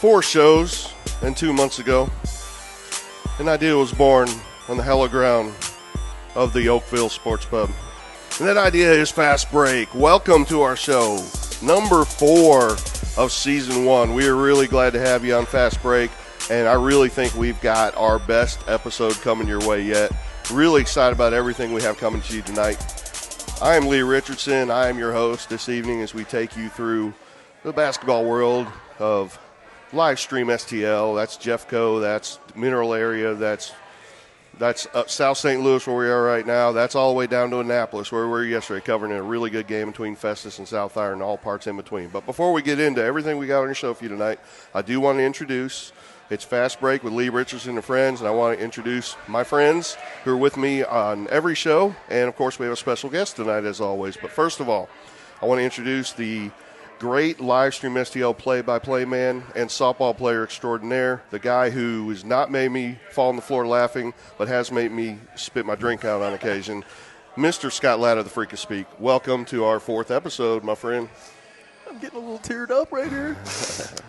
4 shows and 2 months ago, an idea was born on the hallowed ground of the Oakville Sports Pub. And that idea is Fast Break. Welcome to our show, number 4 of Season 1. We are really glad to have you on Fast Break, and I really think we've got our best episode coming your way yet. Really excited about everything we have coming to you tonight. I am Lee Richardson. I am your host this evening as we take you through the basketball world of live stream STL. That's Jeffco, that's Mineral Area, that's South St. Louis where we are right now. That's all the way down to Annapolis where we were yesterday, covering a really good game between Festus and South Iron and all parts in between. But before we get into everything we got on your show for you tonight, I do want to introduce, it's Fast Break with Lee Richardson and friends, and I want to introduce my friends who are with me on every show. And, of course, we have a special guest tonight as always. But first of all, I want to introduce the great live stream STL play-by-play man and softball player extraordinaire, the guy who has not made me fall on the floor laughing, but has made me spit my drink out on occasion, Mr. Scott Latta, the Freak of Speak. Welcome to our 4th episode, my friend. I'm getting a little teared up right here.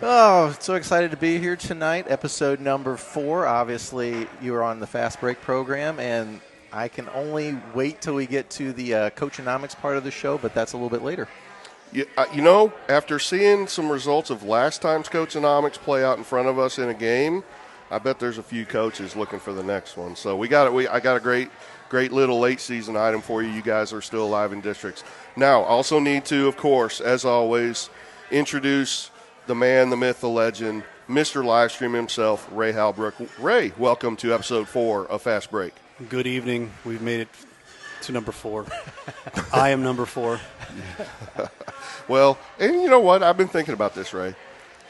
Oh, so excited to be here tonight. Episode number 4. Obviously, you are on the Fast Break program, and I can only wait till we get to the Coachonomics part of the show, but that's a little bit later. You know, after seeing some results of last time's Coachonomics play out in front of us in a game, I bet there's a few coaches looking for the next one. So I got a great little late season item for you. You guys are still alive in districts. Now, also need to, of course, as always, introduce the man, the myth, the legend, Mr. Livestream himself, Ray Halbrook. Ray, welcome to episode 4 of Fast Break. Good evening. We've made it to number 4. I am number 4. Well, and you know what? I've been thinking about this, Ray.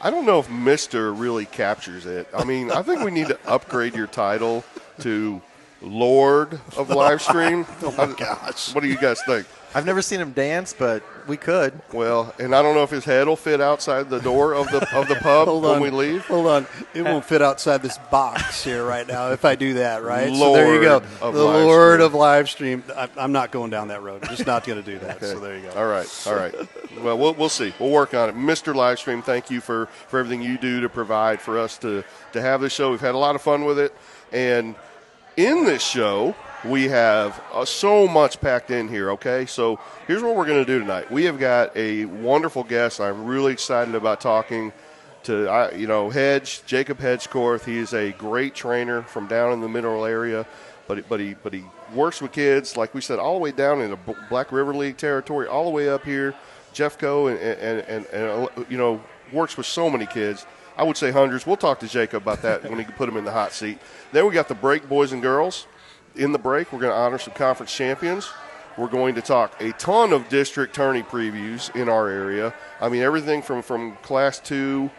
I don't know if Mr. really captures it. I mean, I think we need to upgrade your title to Lord of Livestream. Oh, my gosh. What do you guys think? I've never seen him dance, but we could. Well, and I don't know if his head will fit outside the door of the pub when we leave. Hold on. It won't fit outside this box here right now if I do that, right? Lord so there you go. Of the live Lord stream. of live stream. I'm not going down that road. I'm just not going to do that. Okay. So there you go. All right. Well, we'll see. We'll work on it. Mr. Livestream, thank you for everything you do to provide for us to have this show. We've had a lot of fun with it. And in this show, we have so much packed in here, okay? So here's what we're going to do tonight. We have got a wonderful guest. I'm really excited about talking to, Jacob Hedgecorth. He is a great trainer from down in the Mineral Area, but he works with kids, like we said, all the way down in the Black River League territory, all the way up here, Jeffco, and works with so many kids. I would say hundreds. We'll talk to Jacob about that when he can put him in the hot seat. Then we got the break, boys and girls. In the break, we're going to honor some conference champions. We're going to talk a ton of district tourney previews in our area. I mean, everything from Class 2,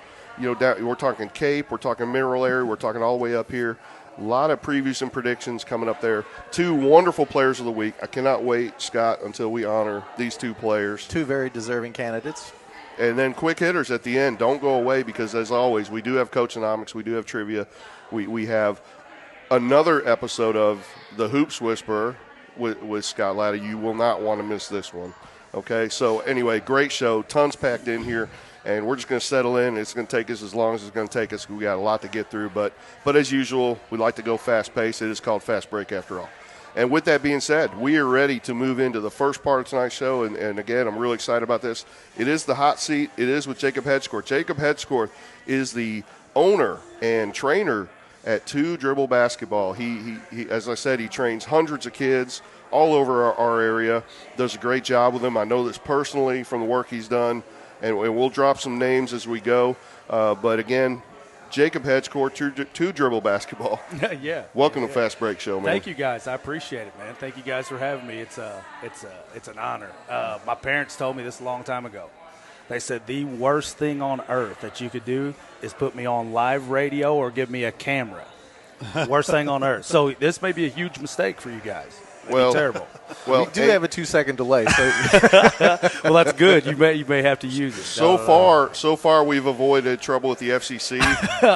down, we're talking Cape, we're talking Mineral Area, we're talking all the way up here. A lot of previews and predictions coming up there. 2 wonderful players of the week. I cannot wait, Scott, until we honor these 2 players. 2 very deserving candidates. And then quick hitters at the end. Don't go away because, as always, we do have Coachonomics. We do have trivia. We have another episode of The Hoops Whisperer with Scott Latta. You will not want to miss this one. Okay, so anyway, great show. Tons packed in here. And we're just going to settle in. It's going to take us as long as it's going to take us. We got a lot to get through. But as usual, we like to go fast-paced. It is called Fast Break after all. And with that being said, we are ready to move into the first part of tonight's show. And again, I'm really excited about this. It is the hot seat. It is with Jacob Hedgecorth. Jacob Hedgecorth is the owner and trainer at 2 Dribble Basketball. He as I said, he trains hundreds of kids all over our area. Does a great job with them. I know this personally from the work he's done. And we'll drop some names as we go. But again, Jacob Hedgecorth, 2 Dribble Basketball. Yeah. Welcome to Fast Break Show, man. Thank you, guys. I appreciate it, man. Thank you guys for having me. It's an honor. My parents told me this a long time ago. They said the worst thing on earth that you could do is put me on live radio or give me a camera. Worst thing on earth. So this may be a huge mistake for you guys. Well, terrible. Well, We do have a 2-second delay. So Well, that's good. You may have to use it. so far we've avoided trouble with the FCC.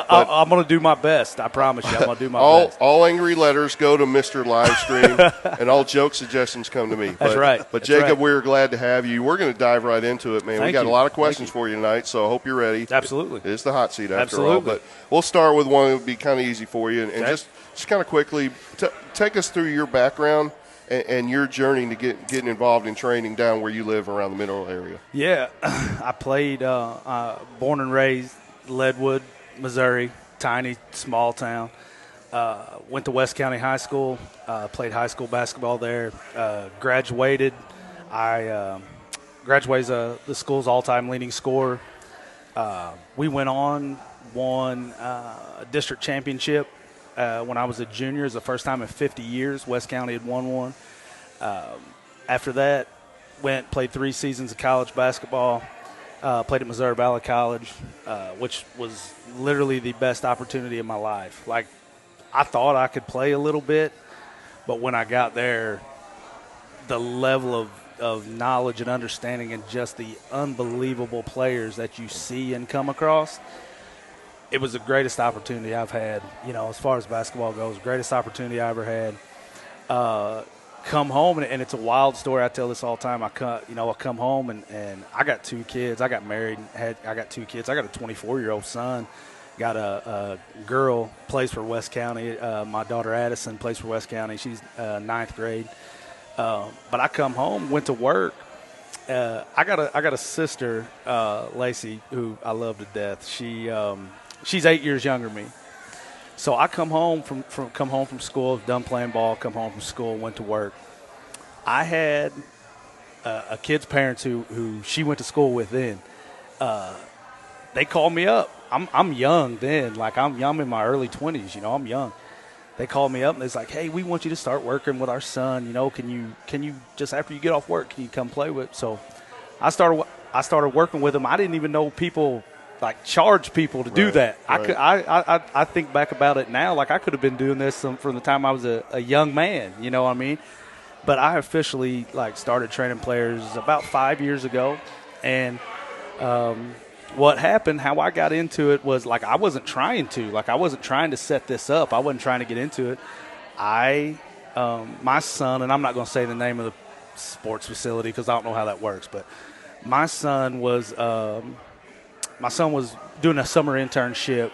I'm going to do my best. I promise you, I'm going to do my best. All angry letters go to Mr. Livestream, and all joke suggestions come to me. That's right. But That's Jacob, right. we're glad to have you. We're going to dive right into it, man. We Thank got you. a lot of Thank questions you. for you tonight, so I hope you're ready. Absolutely. It's the hot seat after all. Absolutely. But we'll start with one that would be kind of easy for you, and Okay. just kind of quickly take us through your background and your journey to getting involved in training down where you live around the Mineral area. Yeah, I played, born and raised Leadwood, Missouri, tiny, small town. Went to West County High School, played high school basketball there, graduated. I graduated as the school's all-time leading scorer. We went on, won a district championship when I was a junior. It was the first time in 50 years West County had won one. After that, played 3 seasons of college basketball, played at Missouri Valley College, which was literally the best opportunity of my life. Like, I thought I could play a little bit, but when I got there, the level of knowledge and understanding and just the unbelievable players that you see and come across, it was the greatest opportunity I've had, as far as basketball goes, greatest opportunity I ever had. Come home, and it's a wild story. I tell this all the time. I come home, and I got 2 kids. I got married. I got 2 kids. I got a 24-year-old son. Got a girl, plays for West County. My daughter Addison plays for West County. She's 9th grade. But I come home, went to work. I got a sister, Lacey, who I love to death. She's 8 years younger than me. So I come home from school, done playing ball, come home from school, went to work. I had a kid's parents who she went to school with then. They called me up. I'm young then, like I'm in my early 20s. I'm young. They called me up and it's like, hey, we want you to start working with our son. Can you just after you get off work, can you come play with? So I started working with them. I didn't even know people like charge people to do that. Right. I think back about it now, like I could have been doing this from the time I was a young man. You know what I mean? But I officially started training players about 5 years ago, and what happened, how I got into it was I wasn't trying to set this up. I wasn't trying to get into it. My son, and I'm not going to say the name of the sports facility because I don't know how that works, but my son was doing a summer internship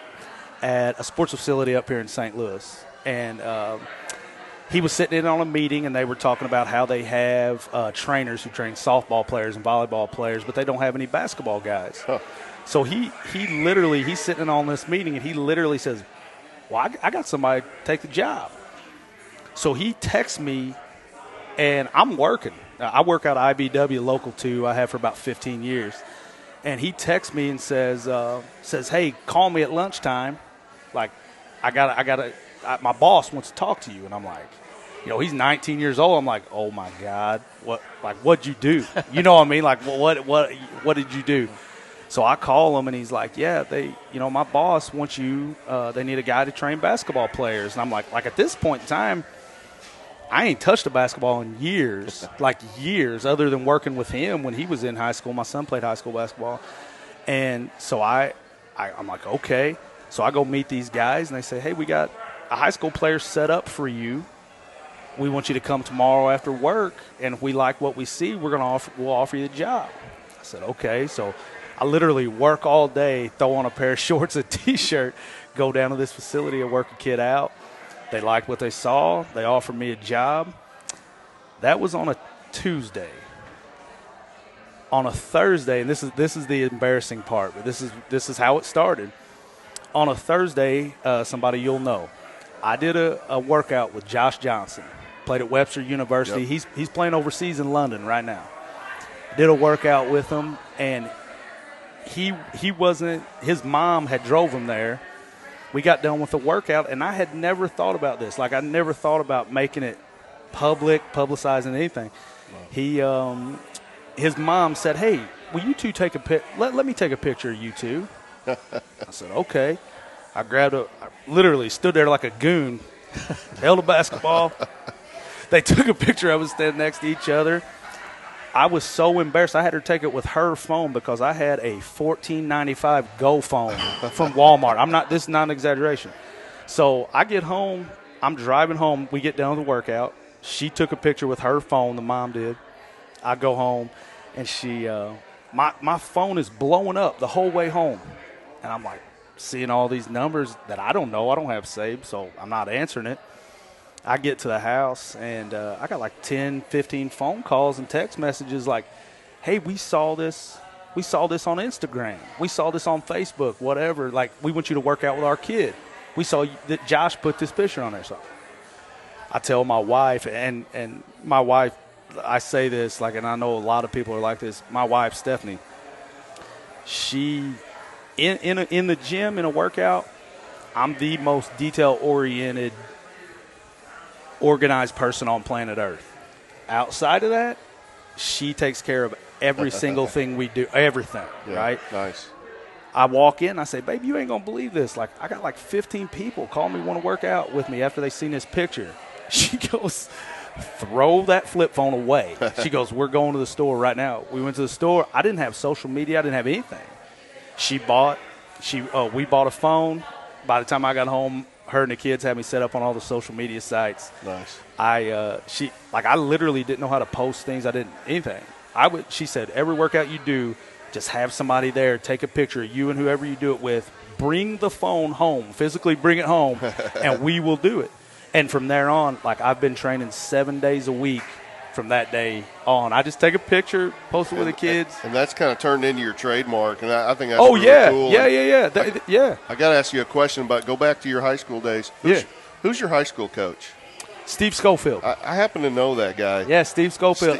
at a sports facility up here in St. Louis, and he was sitting in on a meeting, and they were talking about how they have trainers who train softball players and volleyball players, but they don't have any basketball guys. Huh. So he's sitting in on this meeting, and he literally says, well, I got somebody to take the job. So he texts me, and I'm working. I work out of IBW Local 2. I have for about 15 years. And he texts me and says, hey, call me at lunchtime. Like, my boss wants to talk to you. And I'm like, he's 19 years old. I'm like, oh my God, what'd you do? You know what I mean? Like, what did you do? So I call him and he's like, yeah, my boss wants you, they need a guy to train basketball players. And I'm like at this point in time, I ain't touched a basketball in years, other than working with him when he was in high school. My son played high school basketball. And so I'm like, okay. So I go meet these guys, and they say, hey, we got a high school player set up for you. We want you to come tomorrow after work, and if we like what we see, we'll offer you the job. I said, okay. So I literally work all day, throw on a pair of shorts, a T-shirt, go down to this facility and work a kid out. They liked what they saw. They offered me a job. That was on a Tuesday. On a Thursday, and this is the embarrassing part, but this is how it started. On a Thursday, somebody you'll know, I did a workout with Josh Johnson. Played at Webster University. Yep. He's playing overseas in London right now. Did a workout with him, and he wasn't. His mom had drove him there. We got done with the workout, and I had never thought about this. I never thought about making it publicizing anything. Wow. His mom said, hey, will you two take a pic? Let me take a picture of you two. I said, okay. I literally stood there like a goon, held a basketball, They took a picture of us standing next to each other. I was so embarrassed. I had her take it with her phone because I had a $14.95 Go phone from Walmart. This is not an exaggeration. So I get home. I'm driving home. We get done with the workout. She took a picture with her phone. The mom did. I go home, and she, my phone is blowing up the whole way home. And I'm like seeing all these numbers that I don't know. I don't have saved, so I'm not answering it. I get to the house, and I got like 10, 15 phone calls and text messages like, hey, we saw this. We saw this on Instagram. We saw this on Facebook, whatever. Like, we want you to work out with our kid. We saw that Josh put this picture on there. So I tell my wife, and my wife, I say this, like, and I know a lot of people are like this. My wife, Stephanie, she, in the gym, in a workout, I'm the most detail-oriented, organized person on planet Earth. Outside of that, she takes care of every single thing we do, everything, right? Nice. I walk in, I say, baby, you ain't going to believe this. Like, I got like 15 people call me, want to work out with me after they seen this picture. She goes, throw that flip phone away. She goes, we're going to the store right now. We went to the store. I didn't have social media. I didn't have anything. We bought a phone. By the time I got home, her and the kids had me set up on all the social media sites. Nice. I literally didn't know how to post things. I didn't anything. She said, every workout you do, just have somebody there, take a picture of you and whoever you do it with, bring the phone home, physically bring it home, and we will do it. And from there on, like, I've been training 7 days a week from that day on. I just take a picture, post it with the kids. And that's kind of turned into your trademark, and I think that's really cool. Yeah. I got to ask you a question about, go back to your high school days. Who's your high school coach? Steve Schofield. I happen to know that guy. Yeah, Steve Schofield.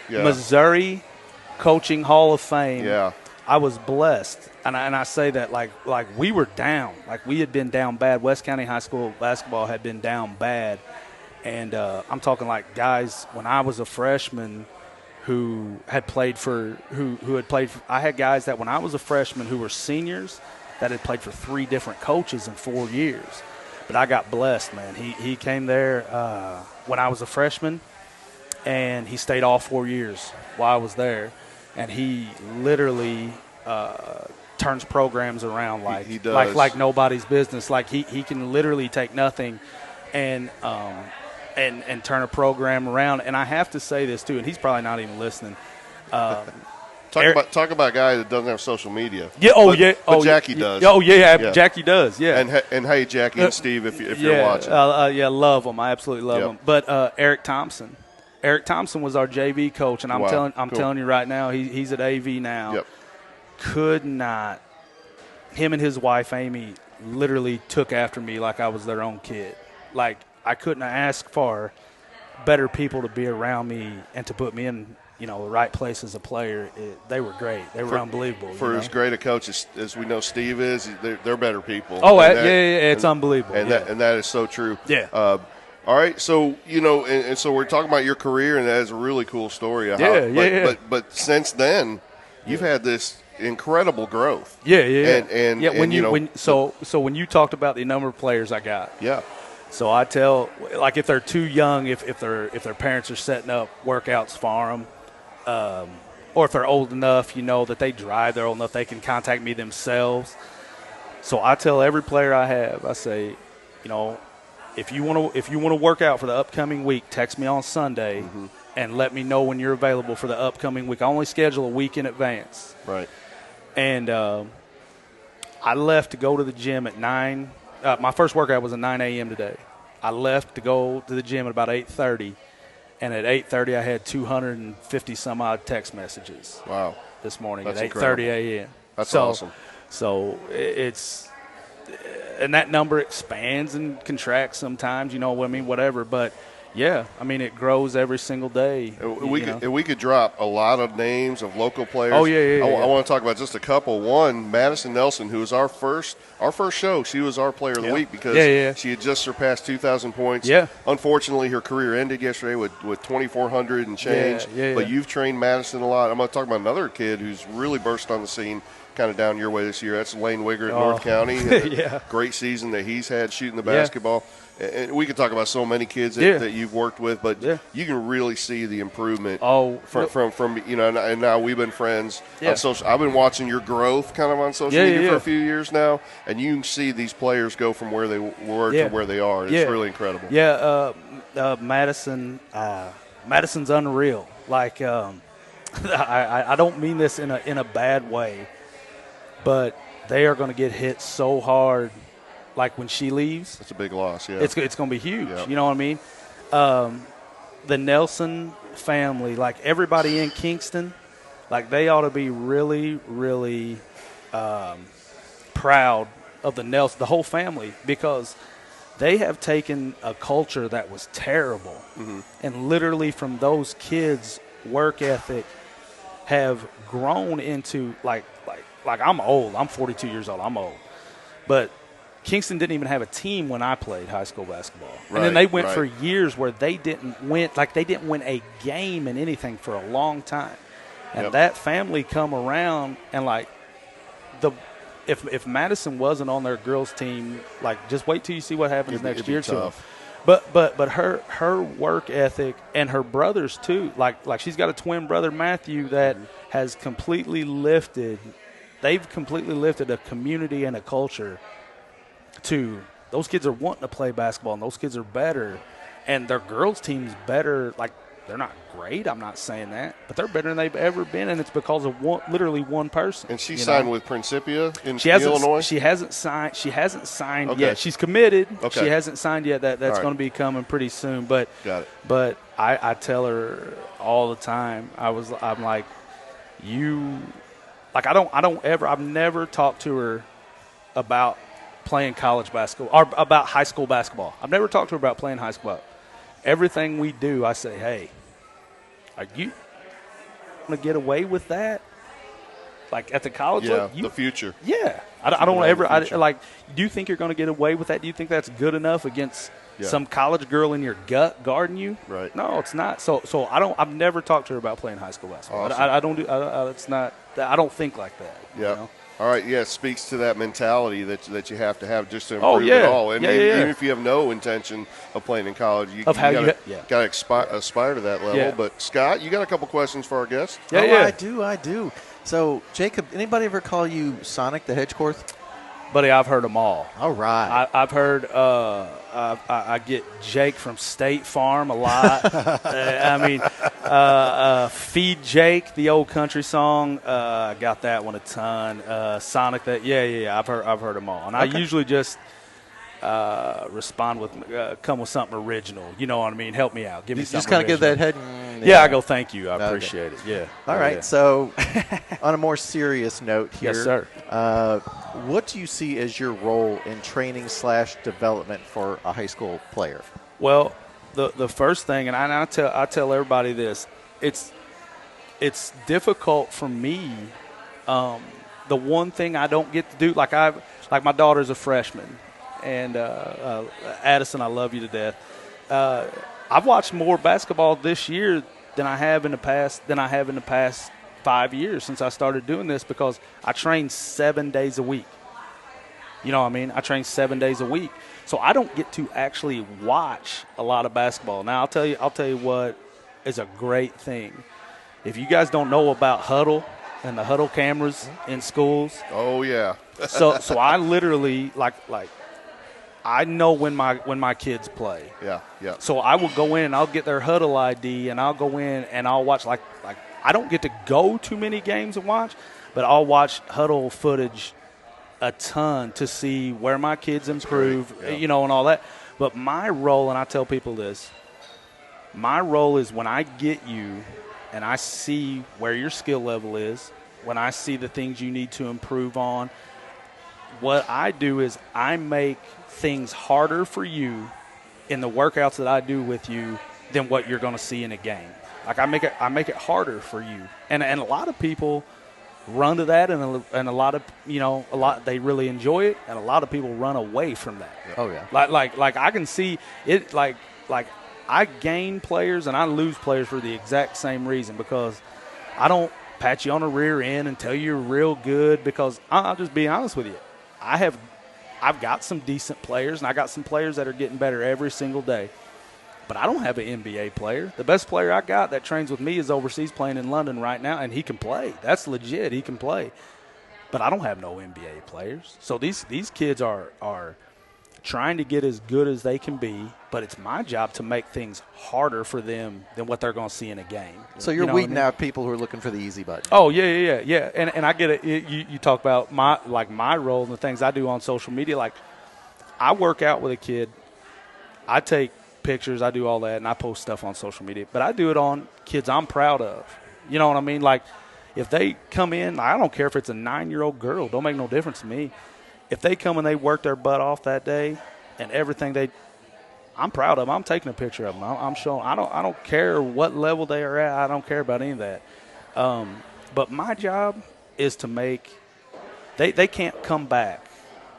Missouri Coaching Hall of Fame. Yeah. I was blessed, and I say that like we were down. Like, we had been down bad. West County High School basketball had been down bad. And I'm talking like guys when I was a freshman who had played for I had guys that when I was a freshman who were seniors that had played for 3 different coaches in 4 years. But I got blessed, man. He came there when I was a freshman, and he stayed all 4 years while I was there. And he literally turns programs around like he does. like nobody's business. Like he can literally take nothing and turn a program around. And I have to say this too, and he's probably not even listening. Talk about a guy that doesn't have social media. Yeah. But Jackie does. Oh yeah. Jackie does. Yeah. And hey, Jackie and Steve, if you're watching. Love them. I absolutely love them. But Eric Thompson. Eric Thompson was our JV coach, and I'm telling you right now, he's at AV now. Yep. Could not. Him and his wife Amy literally took after me like I was their own kid. Like, I couldn't ask for better people to be around me and to put me in, the right place as a player. They were great. They were unbelievable. For as great a coach as we know Steve is, they're better people. Oh, it's unbelievable. And that is so true. Yeah. All right, so and so we're talking about your career, and that is a really cool story. But since then, you've had this incredible growth. When you talked about the number of players I got. Yeah. So I tell, like, if they're too young, if their parents are setting up workouts for them, or if they're old enough, that they drive, they're old enough, they can contact me themselves. So I tell every player I have, I say, if you want to work out for the upcoming week, text me on Sunday and let me know when you're available for the upcoming week. I only schedule a week in advance. Right. And I left to go to the gym at 9. My first workout was at 9 a.m. today. I left to go to the gym at about 8:30, and at 8:30 I had 250 some odd text messages. Wow. This morning. That's at 8:30 a.m. That's awesome. So it's. And that number expands and contracts sometimes, whatever. But, yeah, it grows every single day. We could drop a lot of names of local players. Oh, yeah. I want to talk about just a couple. One, Madison Nelson, who was our first show. She was our player of the week because she had just surpassed 2,000 points. Yeah. Unfortunately, her career ended yesterday with 2,400 and change. But you've trained Madison a lot. I'm going to talk about another kid who's really burst on the scene kind of down your way this year. That's Lane Wigger at North County. Great season that he's had shooting the basketball. and we could talk about so many kids that you've worked with, but you can really see the improvement. From and now we've been friends on social. I've been watching your growth kind of on social media for a few years now, and you can see these players go from where they were to where they are. It's really incredible. Madison's unreal. Like I don't mean this in a bad way, but they are going to get hit so hard. Like when she leaves, it's a big loss. Yeah, it's going to be huge. Yep. You know what I mean? The Nelson family, like everybody in Kingston, like they ought to be really, really proud of the whole family, because they have taken a culture that was terrible, and literally from those kids' work ethic have grown into like I'm old. I'm 42 years old. I'm old, but Kingston didn't even have a team when I played high school basketball. And then they went for years where they didn't win a game in anything for a long time. And that family come around and if Madison wasn't on their girls team, like just wait till you see what happens next year to them. But her work ethic and her brothers too, like she's got a twin brother, Matthew, that has completely lifted. They've completely lifted a community and a culture. Those kids are wanting to play basketball, and those kids are better, and their girls' team's better. Like, they're not great, I'm not saying that, but they're better than they've ever been, and it's because of literally one person. And she signed with Principia in Illinois? She hasn't signed yet. She's committed. Okay. She hasn't signed yet. That's going to be coming pretty soon. But got it. But I tell her all the time. I'm like, I've never talked to her about playing college basketball or about high school basketball. I've never talked to her about playing high school. Everything we do, I say, hey, are you going to get away with that? Like at the college level? The future. Yeah. I don't ever – do you think you're going to get away with that? Do you think that's good enough against some college girl in your gut guarding you? Right. No, it's not. So I've never talked to her about playing high school basketball. Awesome. I don't think like that. Yeah. You know? All right, it speaks to that mentality that you have to have just to improve it all. And even if you have no intention of playing in college, you got to aspire to that level. Yeah. But, Scott, you got a couple questions for our guest? I do. So, Jacob, anybody ever call you Sonic the Hedgehog? Buddy, I've heard them all. All right. I've heard I get Jake from State Farm a lot. Feed Jake, the old country song. I got that one a ton. Sonic, I've heard them all. And I usually just respond with come with something original. You know what I mean? Help me out. Give me something. Just kind of give that head. I go, thank you. I appreciate it. Yeah. All right. So, on a more serious note here. Yes, sir. What do you see as your role in training/development for a high school player? Well, the first thing, and I tell everybody this, it's difficult for me. The one thing I don't get to do, like my daughter's a freshman, and Addison, I love you to death. I've watched more basketball this year than I have in the past 5 years since I started doing this, because I train 7 days a week. You know what I mean? I train 7 days a week. So I don't get to actually watch a lot of basketball. Now I'll tell you what is a great thing. If you guys don't know about Huddle and the Huddle cameras in schools. Oh yeah. so I literally like I know when my kids play. Yeah. So I will go in and I'll get their Huddle ID and I'll go in and I'll watch like I don't get to go too many games and watch, but I'll watch Huddle footage a ton to see where my kids improve, and all that. But my role, and I tell people this, my role is when I get you and I see where your skill level is, when I see the things you need to improve on, what I do is I make things harder for you in the workouts that I do with you than what you're going to see in a game. Like I make it harder for you, and a lot of people run to that, and a lot of they really enjoy it, and a lot of people run away from that. Oh yeah. Like I can see it. Like I gain players and I lose players for the exact same reason, because I don't pat you on the rear end and tell you you're real good, because I'll just be honest with you. I have I've got some decent players, and I got some players that are getting better every single day. But I don't have an NBA player. The best player I got that trains with me is overseas playing in London right now, and he can play. That's legit. He can play. But I don't have no NBA players. So these kids are trying to get as good as they can be, but it's my job to make things harder for them than what they're going to see in a game. So you're weeding out people who are looking for the easy button. Oh, yeah. And I get it. You talk about my role and the things I do on social media. Like, I work out with a kid. I take pictures, I do all that, and I post stuff on social media. But I do it on kids I'm proud of. You know what I mean? Like, if they come in, I don't care if it's a 9-year-old girl. Don't make no difference to me. If they come and they work their butt off that day and everything I'm proud of them. I'm taking a picture of them. I'm showing. I don't care what level they are at. I don't care about any of that. But my job is to make they can't come back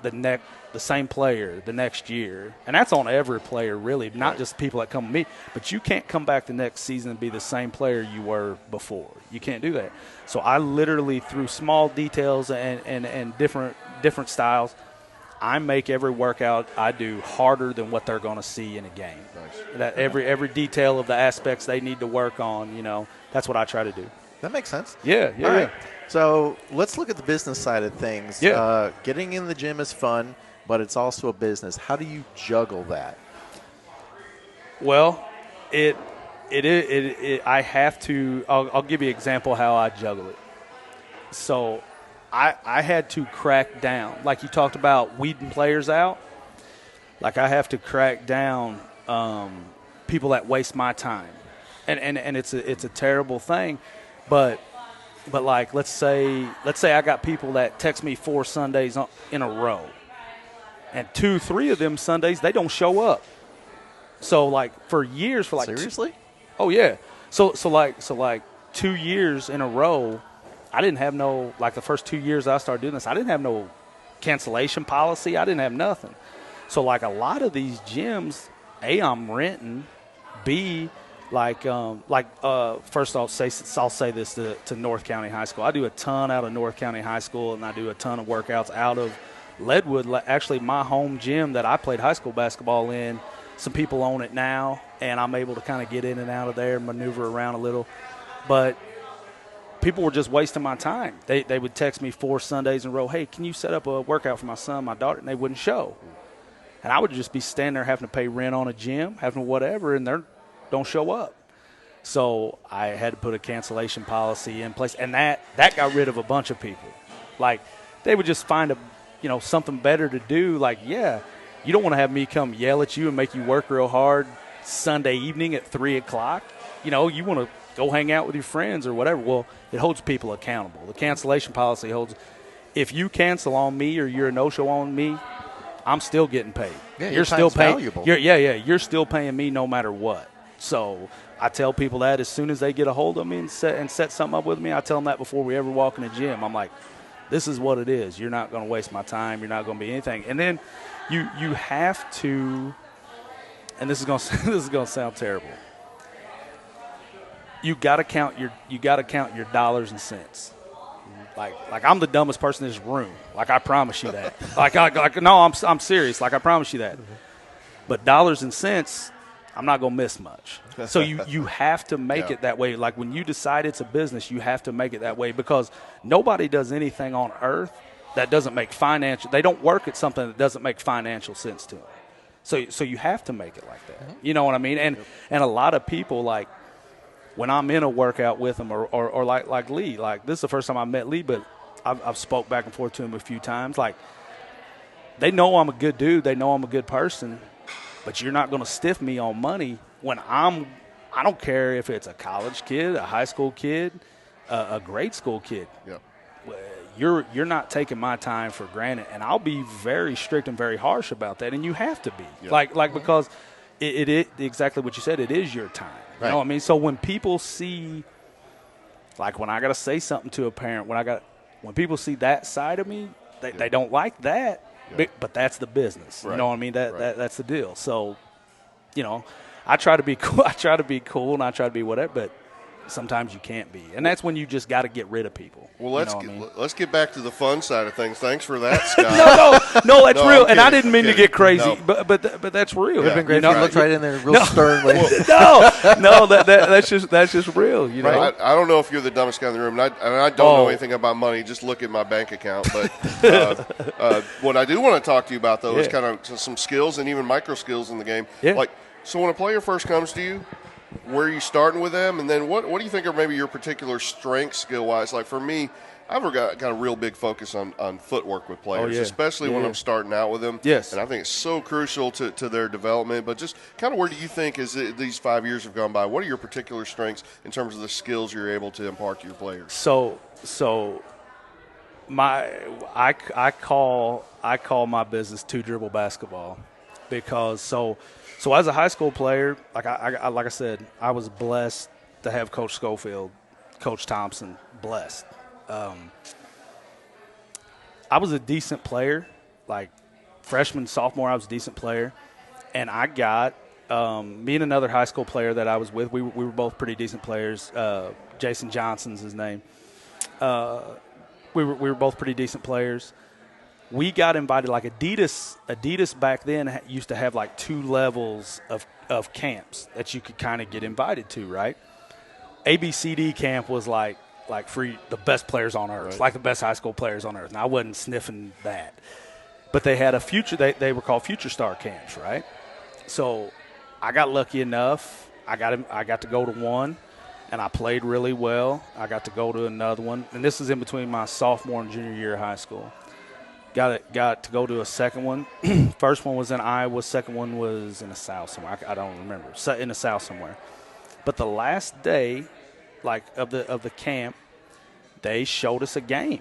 the same player the next year. And that's on every player, really, not just people that come to me. But you can't come back the next season and be the same player you were before. You can't do that. So I literally, through small details and different styles, I make every workout I do harder than what they're going to see in a game. Nice. That every detail of the aspects they need to work on, that's what I try to do. That makes sense. Yeah. All right. So let's look at the business side of things. Yeah. Getting in the gym is fun, but it's also a business. How do you juggle that? Well, I have to. I'll give you an example how I juggle it. So, I had to crack down, like you talked about weeding players out. Like, I have to crack down people that waste my time, and it's a terrible thing, but like let's say I got people that text me 4 Sundays in a row, and 2-3 of them Sundays they don't show up. So like for years, for like seriously, oh yeah. So like 2 years in a row, I didn't have no, like the first 2 years I started doing this, I didn't have no cancellation policy. I didn't have nothing. So like a lot of these gyms, A, I'm renting, B, first I'll say this to North County High School. I do a ton out of North County High School, and I do a ton of workouts out of Leadwood. Actually, my home gym that I played high school basketball in, some people own it now, and I'm able to kind of get in and out of there, maneuver around a little. But people were just wasting my time. They would text me 4 Sundays in a row, hey, can you set up a workout for my son, my daughter? And they wouldn't show. And I would just be standing there having to pay rent on a gym, having whatever, and they don't show up. So I had to put a cancellation policy in place, and that got rid of a bunch of people. Like, they would just find something better to do. Like, yeah, you don't want to have me come yell at you and make you work real hard Sunday evening at 3 o'clock. You want to go hang out with your friends or whatever. Well, it holds people accountable. The cancellation policy holds – if you cancel on me or you're a no-show on me, I'm still getting paid. Yeah, you're still paying. Valuable. You're still paying me no matter what. So I tell people that as soon as they get a hold of me and set something up with me, I tell them that before we ever walk in the gym. I'm like, this is what it is. You're not going to waste my time. You're not going to be anything. And then you have to, and this is going to sound terrible. You got to count your dollars and cents. Like I'm the dumbest person in this room. Like, I promise you that. I'm serious. Like, I promise you that. But dollars and cents, I'm not going to miss much. So you have to make it that way. Like, when you decide it's a business, you have to make it that way, because nobody does anything on earth that doesn't make financial – they don't work at something that doesn't make financial sense to them. So you have to make it like that. Mm-hmm. You know what I mean? And a lot of people, like, when I'm in a workout with them or like Lee, like, this is the first time I met Lee, but I've spoke back and forth to him a few times. Like, they know I'm a good dude. They know I'm a good person. But you're not going to stiff me on money when I don't care if it's a college kid, a high school kid, a grade school kid. Yep. You're not taking my time for granted, and I'll be very strict and very harsh about that, and you have to be. Yep. Like because it exactly what you said, it is your time. Right. You know what I mean? So when people see, like, when I got to say something to a parent, when people see that side of me, they don't like that. But that's the business. Right. You know what I mean? That's the deal. So, I try to be cool. I try to be cool, and I try to be whatever. But sometimes you can't be, and that's when you just got to get rid of people. Well, let's let's get back to the fun side of things. Thanks for that, Scott. no, that's No, real, I'm and I kidding. didn't mean to I'm kidding. get crazy, No. but that's real. It would have been great You know, if you looked right in there real sternly. no, that's just real. You know, I don't know if you're the dumbest guy in the room, and I don't know anything about money. Just look at my bank account. But what I do want to talk to you about, though, is kind of some skills and even micro skills in the game. Yeah. Like, so when a player first comes to you, where are you starting with them? And then what do you think are maybe your particular strengths skill-wise? Like, for me, I've got a real big focus on footwork with players, especially when I'm starting out with them. Yes. And I think it's so crucial to their development. But just kind of where do you think, as these 5 years have gone by, what are your particular strengths in terms of the skills you're able to impart to your players? So I call my business two dribble basketball, because so as a high school player, like I said, I was blessed to have Coach Schofield, Coach Thompson, blessed. I was a decent player, like freshman, sophomore. I was a decent player, and I got me and another high school player that I was with. We were both pretty decent players. Jason Johnson's his name. We were both pretty decent players. We got invited, like Adidas back then used to have like 2 levels of camps that you could kind of get invited to, right? ABCD camp was like for the best players on earth, right. like the best high school players on earth. And I wasn't sniffing that. But they had they were called Future Star camps, right? So I got lucky enough. I got to go to one, and I played really well. I got to go to another one, and this is in between my sophomore and junior year of high school. Got to go to a second one. First one was in Iowa. Second one was in the South somewhere. I don't remember. In the South somewhere. But the last day, like of the camp, they showed us a game.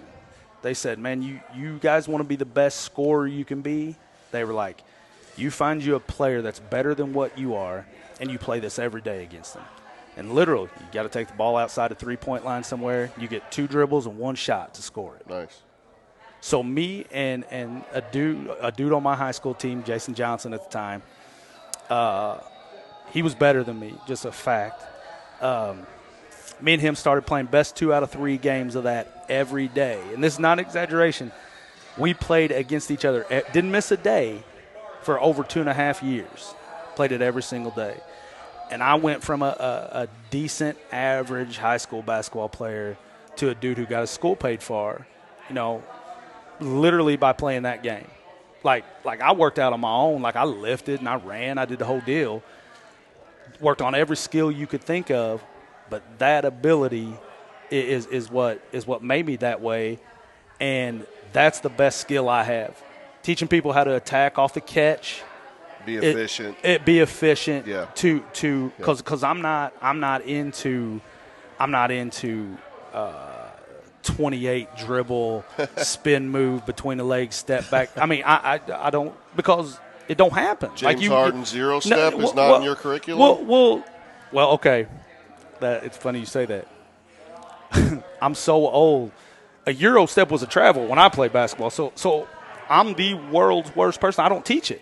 They said, "Man, you guys want to be the best scorer you can be?" They were like, "You find you a player that's better than what you are, and you play this every day against them." And literally, you got to take the ball outside the 3-point line somewhere. You get 2 dribbles and 1 shot to score it. Nice. So me and a dude on my high school team, Jason Johnson at the time, he was better than me, just a fact. Me and him started playing best 2 out of 3 games of that every day. And this is not an exaggeration. We played against each other. Didn't miss a day for over 2.5 years. Played it every single day. And I went from a decent, average high school basketball player to a dude who got his school paid for, literally by playing that game. Like I worked out on my own. Like I lifted and I ran. I did the whole deal. Worked on every skill you could think of. But that ability is what made me that way. And that's the best skill I have. Teaching people how to attack off the catch. Be efficient. Be efficient. Yeah. Because I'm not into 28 dribble, spin move between the legs, step back. I mean, I don't, because it don't happen. James Harden's zero step is not in your curriculum? Well, okay. It's funny you say that. I'm so old. A Euro step was a travel when I played basketball. So I'm the world's worst person. I don't teach it.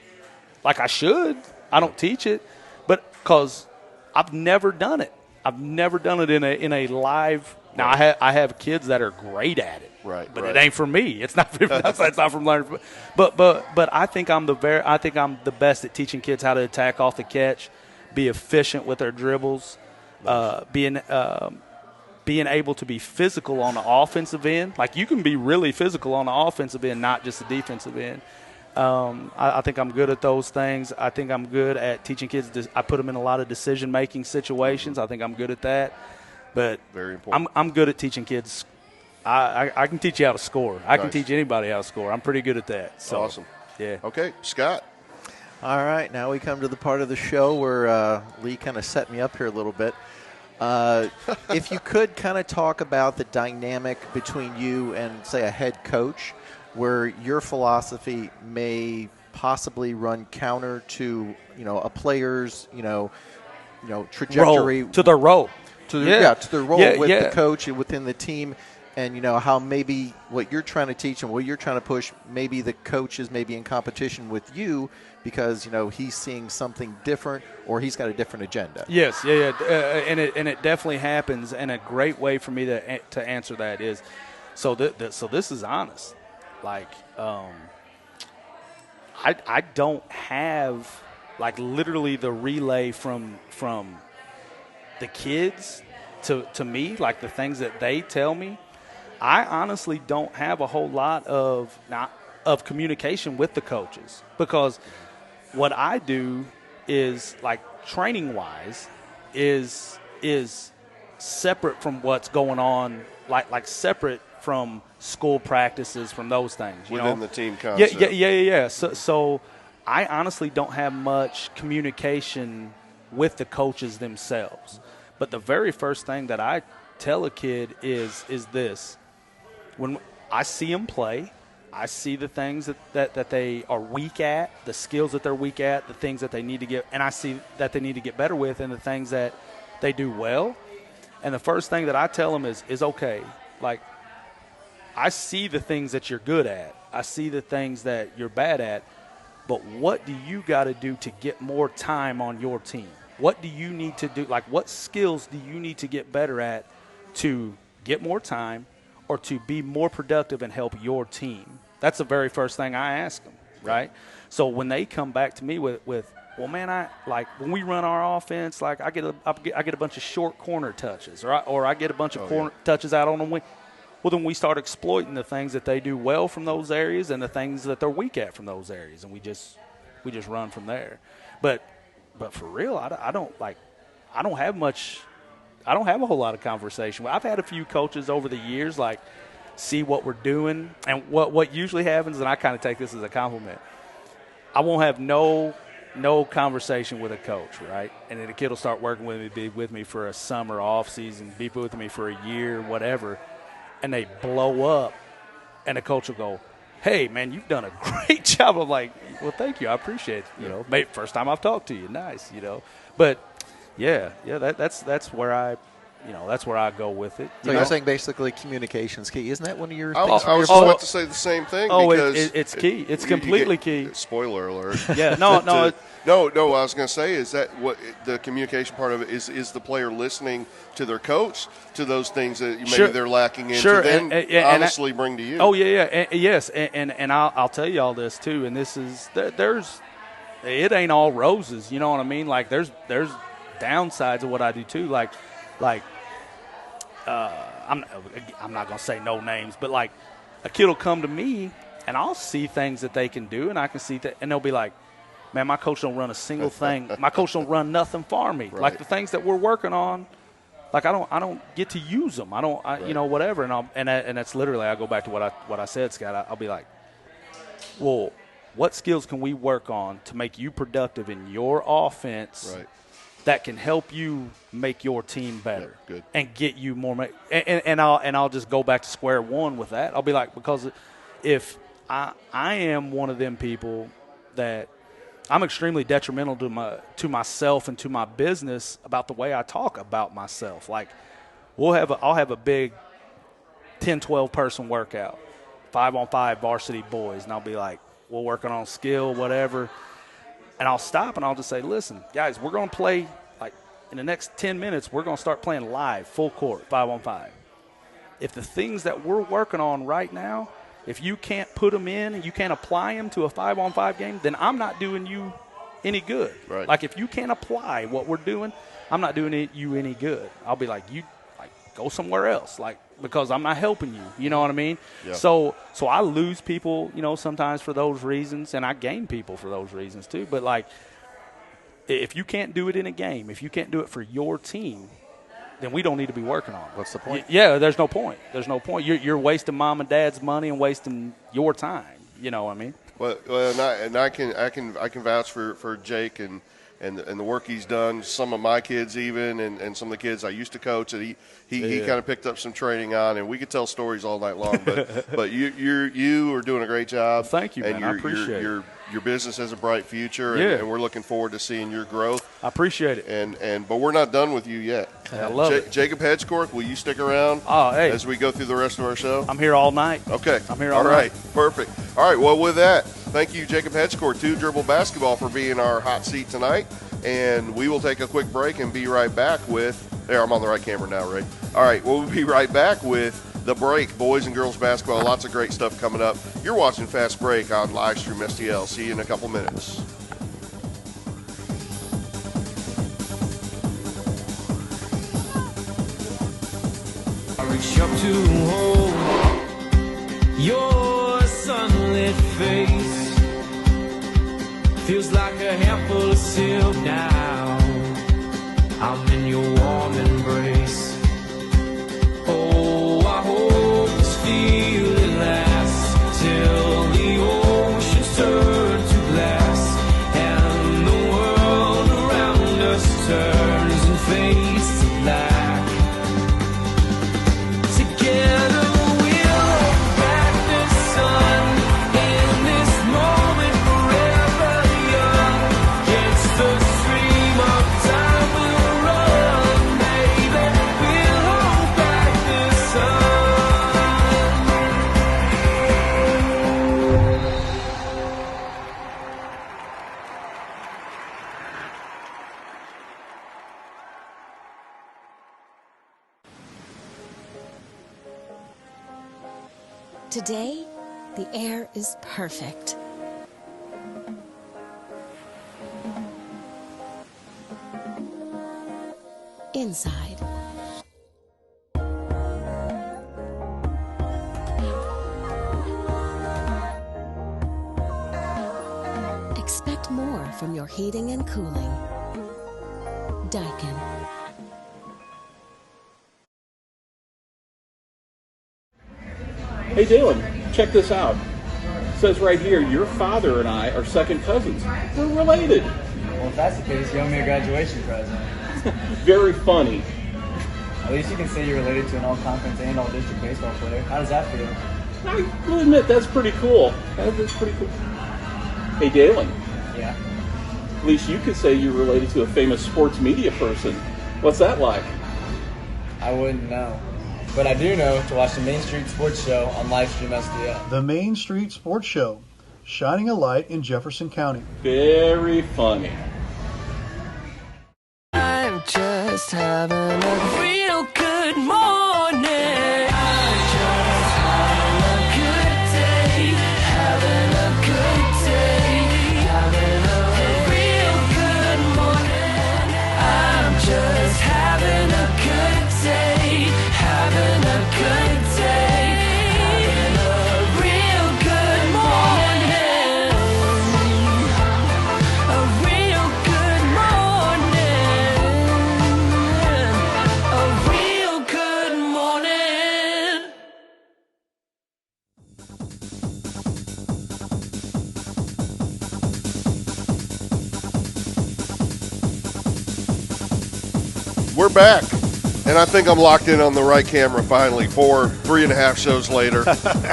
Like I should. I don't teach it. But because I've never done it. I've never done it in a live. Now I have kids that are great at it, right? But it ain't for me. It's not. It's not from learning. But I think I'm the best at teaching kids how to attack off the catch, be efficient with their dribbles, being able to be physical on the offensive end. Like you can be really physical on the offensive end, not just the defensive end. I think I'm good at those things. I think I'm good at teaching kids. I put them in a lot of decision-making situations. I think I'm good at that. But very important. I'm good at teaching kids. I can teach you how to score. I can teach anybody how to score. I'm pretty good at that. So, awesome. Yeah. Okay, Scott. All right, now we come to the part of the show where Lee kind of set me up here a little bit. If you could kind of talk about the dynamic between you and, say, a head coach, where your philosophy may possibly run counter to, a player's, trajectory to their role. To their role with the coach and within the team. and how maybe what you're trying to teach and what you're trying to push, maybe the coach is maybe in competition with you because he's seeing something different or he's got a different agenda. Yes, yeah. And it definitely happens. And a great way for me to answer that is, so this is honest. Like, I don't have like literally the relay from the kids to me, like the things that they tell me. I honestly don't have a whole lot of communication with the coaches, because what I do is, like, training wise is separate from what's going on, like separate from school practices, from those things. Within the team concept. Yeah. So I honestly don't have much communication with the coaches themselves. But the very first thing that I tell a kid is this. When I see them play, I see the things that they are weak at, the skills that they're weak at, the things that they need to get, and I see that they need to get better with, and the things that they do well. And the first thing that I tell them is okay, like, I see the things that you're good at. I see the things that you're bad at. But what do you got to do to get more time on your team? What do you need to do? Like, what skills do you need to get better at to get more time or to be more productive and help your team? That's the very first thing I ask them, right? So when they come back to me with well, man, I like when we run our offense, like I get a bunch of short corner touches, or I get a bunch of corner touches out on the wing. Well, then we start exploiting the things that they do well from those areas and the things that they're weak at from those areas, and we just run from there. But for real, I don't have a whole lot of conversation. I've had a few coaches over the years, like, see what we're doing, and what usually happens, and I kind of take this as a compliment. I won't have no conversation with a coach, right? And then the kid will start working with me, be with me for a summer off season, be with me for a year, whatever, and they blow up, and the coach will go, "Hey, man, you've done a great job." I'm like, "Well, thank you. I appreciate it. Maybe first time I've talked to you. Nice, But yeah, that's where I go with it. So you're saying basically communication's key. Isn't that one of your I things? was about to say the same thing. Because it's key. It's completely key. Spoiler alert. Yeah, no. What I was going to say is that what the communication part of it is the player listening to their coach, to those things that maybe they're lacking in, to then honestly bring to you. Oh, yeah. Yes, and I'll tell you all this, too, and this is it ain't all roses, you know what I mean? Like, there's downsides of what I do, too. Like I'm not going to say no names, but, like, a kid will come to me, and I'll see things that they can do, and I can see that, and they'll be like, "Man, my coach don't run a single thing. My coach don't run nothing for me." Right. Like, the things that we're working on, like, I don't get to use them. Whatever. And that's literally, I go back to what I said, Scott. I'll be like, "Well, what skills can we work on to make you productive in your offense?" Right. That can help you make your team better, good. And get you more. And I'll just go back to square one with that. I'll be like, because if I am one of them people that I'm extremely detrimental to myself and to my business about the way I talk about myself. Like, I'll have a big 10, 12 person workout, 5-on-5 varsity boys, and I'll be like, we're working on skill, whatever. And I'll stop and I'll just say, "Listen, guys, we're going to play, like, in the next 10 minutes, we're going to start playing live, full court, 5-on-5. If the things that we're working on right now, if you can't put them in and you can't apply them to a 5-on-5 game, then I'm not doing you any good." Right. Like, if you can't apply what we're doing, I'm not doing you any good. I'll be like, "You, like, go somewhere else," like, because I'm not helping you. You know what I mean? Yeah. So I lose people, sometimes for those reasons, and I gain people for those reasons too. But, like, if you can't do it in a game, if you can't do it for your team, then we don't need to be working on it. What's the point? Yeah, there's no point. There's no point. You're wasting mom and dad's money and wasting your time. You know what I mean? Well, I can vouch for Jake and the work he's done. Some of my kids even, and some of the kids I used to coach, that he kind of picked up some training on, and we could tell stories all night long. But you are doing a great job. Well, thank you, man. I appreciate it. Your business has a bright future, Yeah. and we're looking forward to seeing your growth. I appreciate it. But we're not done with you yet. I love it. Jacob Hedgecourt, will you stick around as we go through the rest of our show? I'm here all night. Okay. I'm here all night. All right. Perfect. All right. Well, with that, thank you, Jacob Hedgecourt, 2 Dribble Basketball, for being our hot seat tonight. And we will take a quick break and be right back with – there, I'm on the right camera now, Ray. All right. We'll be right back with The Break, boys and girls basketball. Lots of great stuff coming up. You're watching Fast Break on Livestream STL. See you in a couple minutes. Reach up to hold your sunlit face. Feels like a handful of silk now. I'm in your warm embrace. Oh, I hope this feeling lasts till the oceans turn to glass and the world around us turns and fades to black. Today, the air is perfect. Inside, expect more from your heating and cooling. Daikin. Hey Dalen, check this out. It says right here, your father and I are second cousins. We're related. Well, if that's the case, you owe me a graduation present. Very funny. At least you can say you're related to an all-conference and all-district baseball player. How does that feel? I will admit, that's pretty cool. That's pretty cool. Hey Dalen. Yeah? At least you could say you're related to a famous sports media person. What's that like? I wouldn't know. But I do know to watch the Main Street Sports Show on Livestream STL. The Main Street Sports Show, shining a light in Jefferson County. Very funny. I'm just having a real good morning. I'm just having a good day. Having a good day. Having a real good morning. I'm just having a good day. Having a good day. Having a real good morning. A real good morning. A real good morning. We're back. And I think I'm locked in on the right camera finally. 3.5 shows later.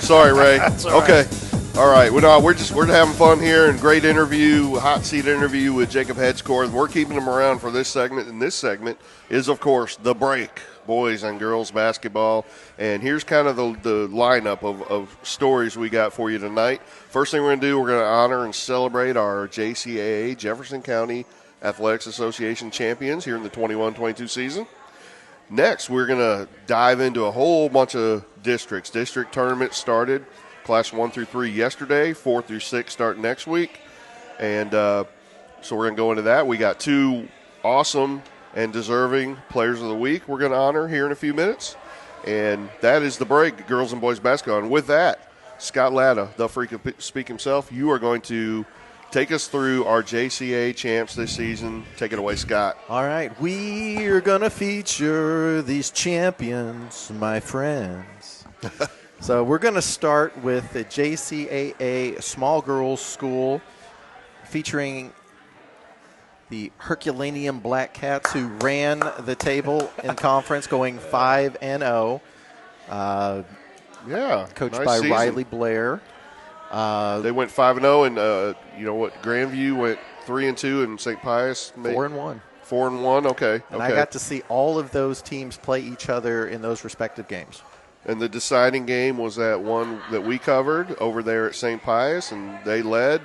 Sorry, Ray. That's all okay. right. All right. Well, no, we're having fun here and great interview, hot seat interview with Jacob Hedgecourt. We're keeping him around for this segment. And this segment is, of course, The Break, boys and girls basketball. And here's kind of the lineup of stories we got for you tonight. First thing we're going to do, we're going to honor and celebrate our JCAA, Jefferson County Athletics Association champions here in the 21-22 season. Next, we're going to dive into a whole bunch of districts. District tournaments started, Class 1 through 3 yesterday, 4 through 6 start next week. And so we're going to go into that. We got 2 awesome and deserving players of the week we're going to honor here in a few minutes. And that is The Break, girls and boys basketball. And with that, Scott Latta, the freak speak himself, you are going to take us through our JCA champs this season. Take it away, Scott. All right, we are going to feature these champions, my friends. So we're going to start with the JCAA small girls school featuring the Herculaneum Black Cats, who ran the table in conference going 5-0. Yeah. Coached nice by season. Riley Blair. They went 5-0, and you know what? Grandview went 3-2, and St. Pius 4-1. 4-1. Okay. And I got to see all of those teams play each other in those respective games. And the deciding game was that one that we covered over there at St. Pius, and they led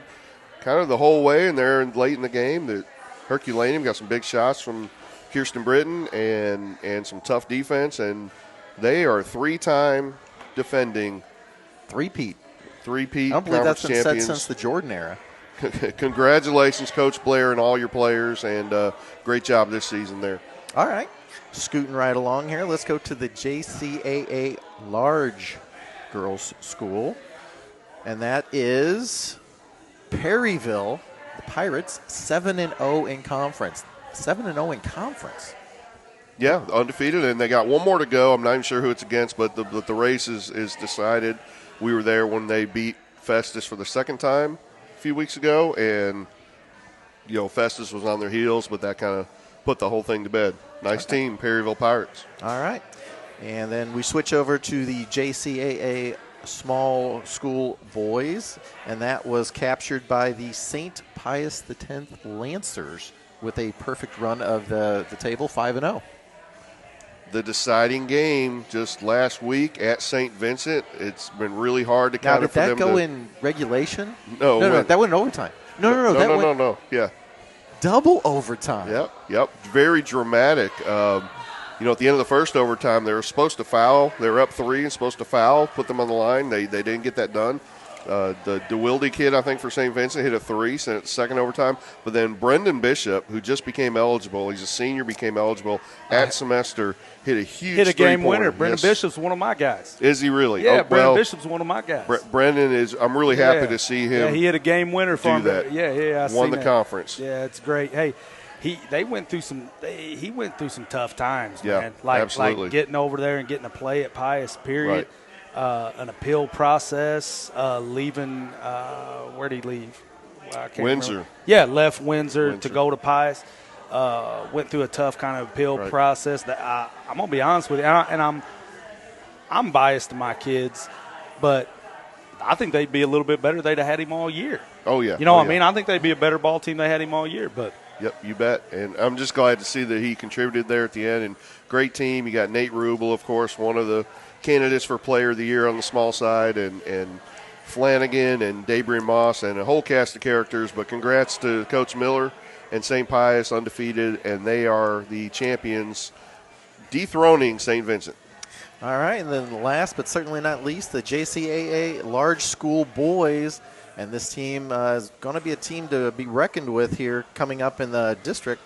kind of the whole way. And there late in the game, the Herculaneum got some big shots from Kirsten Britton and some tough defense, and they are 3-time defending Three-peat. I don't believe that's been champions. said since the Jordan era. Congratulations, Coach Blair, and all your players, and great job this season there. All right. Scooting right along here. Let's go to the JCAA Large Girls School. And that is Perryville, the Pirates, 7-0 in conference. 7-0 in conference. Yeah, undefeated, and they got one more to go. I'm not even sure who it's against, but the race is decided. We were there when they beat Festus for the second time a few weeks ago, and Festus was on their heels, but that kind of put the whole thing to bed. Nice team, Perryville Pirates. All right. And then we switch over to the JCAA small school boys, and that was captured by the St. Pius X Lancers with a perfect run of the table, 5-0. The deciding game just last week at St. Vincent. It's been really hard to kind of for them to. Did that go in regulation? No, that went in overtime. No. Yeah. Double overtime. Yep. Very dramatic. At the end of the first overtime, they were supposed to foul. They were up 3 and supposed to foul, put them on the line. They didn't get that done. The DeWilde kid, I think, for St. Vincent hit a 3, sent it to second overtime. But then Brendan Bishop, who just became eligible, he's a senior, became eligible at semester, hit a huge game winner. three-pointer. Brendan Bishop's one of my guys. Is he really? Yeah, Brendan Bishop's one of my guys. Brendan is. I'm really happy to see him. Yeah, he hit a game winner for do that. Yeah, won the conference. Yeah, it's great. Hey, he went through some tough times, yeah, man. Absolutely. Like getting over there and getting to play at Pius. Period. Right. An appeal process, leaving. Where did he leave? I can't Windsor. remember. Yeah, left Windsor to go to Pius. Went through a tough kind of appeal process. That I'm gonna be honest with you, and I'm biased to my kids, but I think they'd be a little bit better. They'd have had him all year. Oh yeah. You know what I mean? I think they'd be a better ball team. They had him all year, but. Yep, you bet. And I'm just glad to see that he contributed there at the end. And great team. You got Nate Rubel, of course, one of the candidates for Player of the Year on the small side, and Flanagan and Dabrian Moss and a whole cast of characters. But congrats to Coach Miller and St. Pius, undefeated, and they are the champions, dethroning St. Vincent. All right, and then last but certainly not least, the JCAA Large School Boys. And this team is going to be a team to be reckoned with here coming up in the district.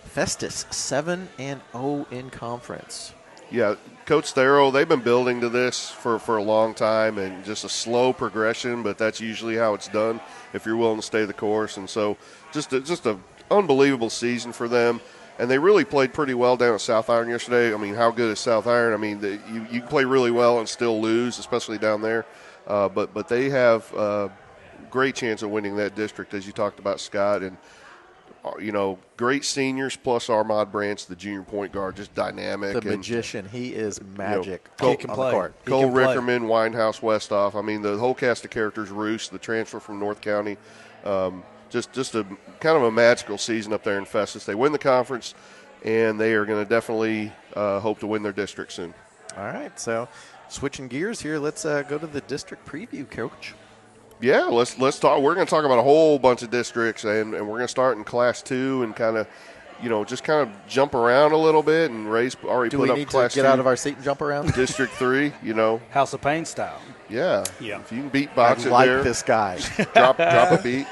Festus, 7-0 in conference. Yeah, Coach Thero, they've been building to this for a long time, and just a slow progression, but that's usually how it's done if you're willing to stay the course. And so just a unbelievable season for them. And they really played pretty well down at South Iron yesterday. I mean, how good is South Iron? I mean, you can play really well and still lose, especially down there. But they have great chance of winning that district, as you talked about, Scott. And, great seniors plus Armand Branch, the junior point guard, just dynamic. The magician. He is magic he can on play. the court. Cole Rickerman, Winehouse, Westhoff. I mean, the whole cast of characters, Roos, the transfer from North County. Just a kind of a magical season up there in Festus. They win the conference, and they are going to definitely hope to win their district soon. All right, so switching gears here, let's go to the district preview, Coach. Yeah, let's talk. We're going to talk about a whole bunch of districts, and we're going to start in Class 2 and kind of, just kind of jump around a little bit. And Ray's already Do put we up need Class to get 2, out of our seat and jump around? District 3, House of Pain style. Yeah. Yeah. If you can beat I box it like there, this guy. drop a beat.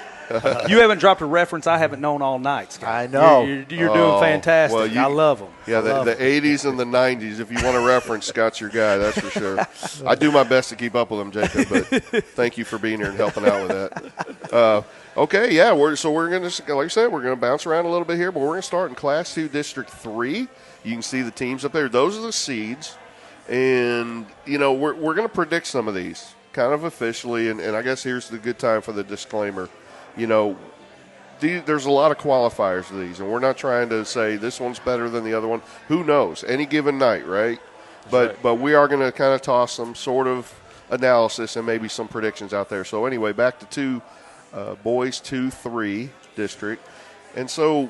You haven't dropped a reference I haven't known all night, Scott. I know. You're doing fantastic. well, I love them. Yeah, the 80s and the 90s. If you want to reference, Scott's your guy, that's for sure. I do my best to keep up with him, Jacob, but thank you for being here and helping out with that. Okay, yeah, we're going to, like I said, we're going to bounce around a little bit here, but we're going to start in Class 2, District 3. You can see the teams up there. Those are the seeds, and, we're going to predict some of these kind of officially, and I guess here's the good time for the disclaimer. There's a lot of qualifiers to these, and we're not trying to say this one's better than the other one. Who knows? Any given night, right? But we are going to kind of toss some sort of analysis and maybe some predictions out there. So anyway, back to boys 2-3, district. And so,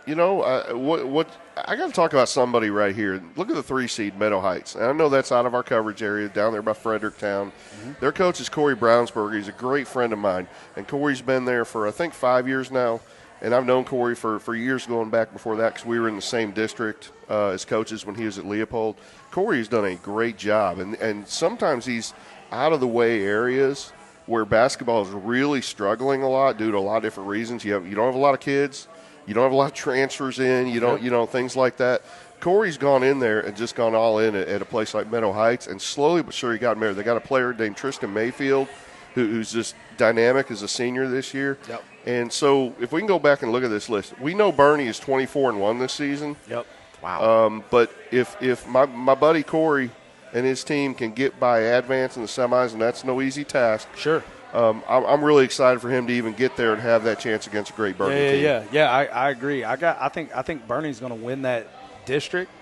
what I got to talk about somebody right here. Look at the 3 seed, Meadow Heights. And I know that's out of our coverage area down there by Fredericktown. Mm-hmm. Their coach is Corey Brownsburg. He's a great friend of mine. And Corey's been there for, I think, 5 years now. And I've known Corey for years going back before that because we were in the same district as coaches when he was at Leopold. Corey's done a great job. And sometimes he's out of the way areas where basketball is really struggling a lot due to a lot of different reasons. You don't have a lot of kids. You don't have a lot of transfers in. You don't, things like that. Corey's gone in there and just gone all in at a place like Meadow Heights, and slowly but surely got married. They got a player named Tristan Mayfield who's just dynamic as a senior this year. Yep. And so if we can go back and look at this list, we know Bernie is 24-1 this season. Yep. Wow. But if my buddy Corey and his team can get by Advance in the semis, and that's no easy task. Sure. I'm really excited for him to even get there and have that chance against a great Bernie team. Yeah. I agree. I think Bernie's going to win that district,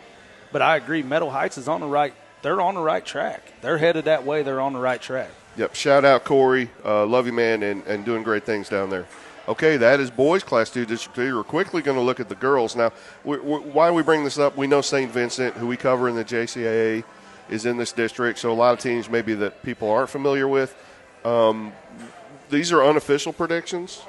but I agree. Meadow Heights is on the right. They're on the right track. They're headed that way. They're on the right track. Yep. Shout out Corey. Love you, man, and doing great things down there. Okay, that is boys Class 2 District 2. We're quickly going to look at the girls. Now, why we bring this up, we know St. Vincent, who we cover in the JCAA, is in this district, so a lot of teams maybe that people aren't familiar with. These are unofficial predictions.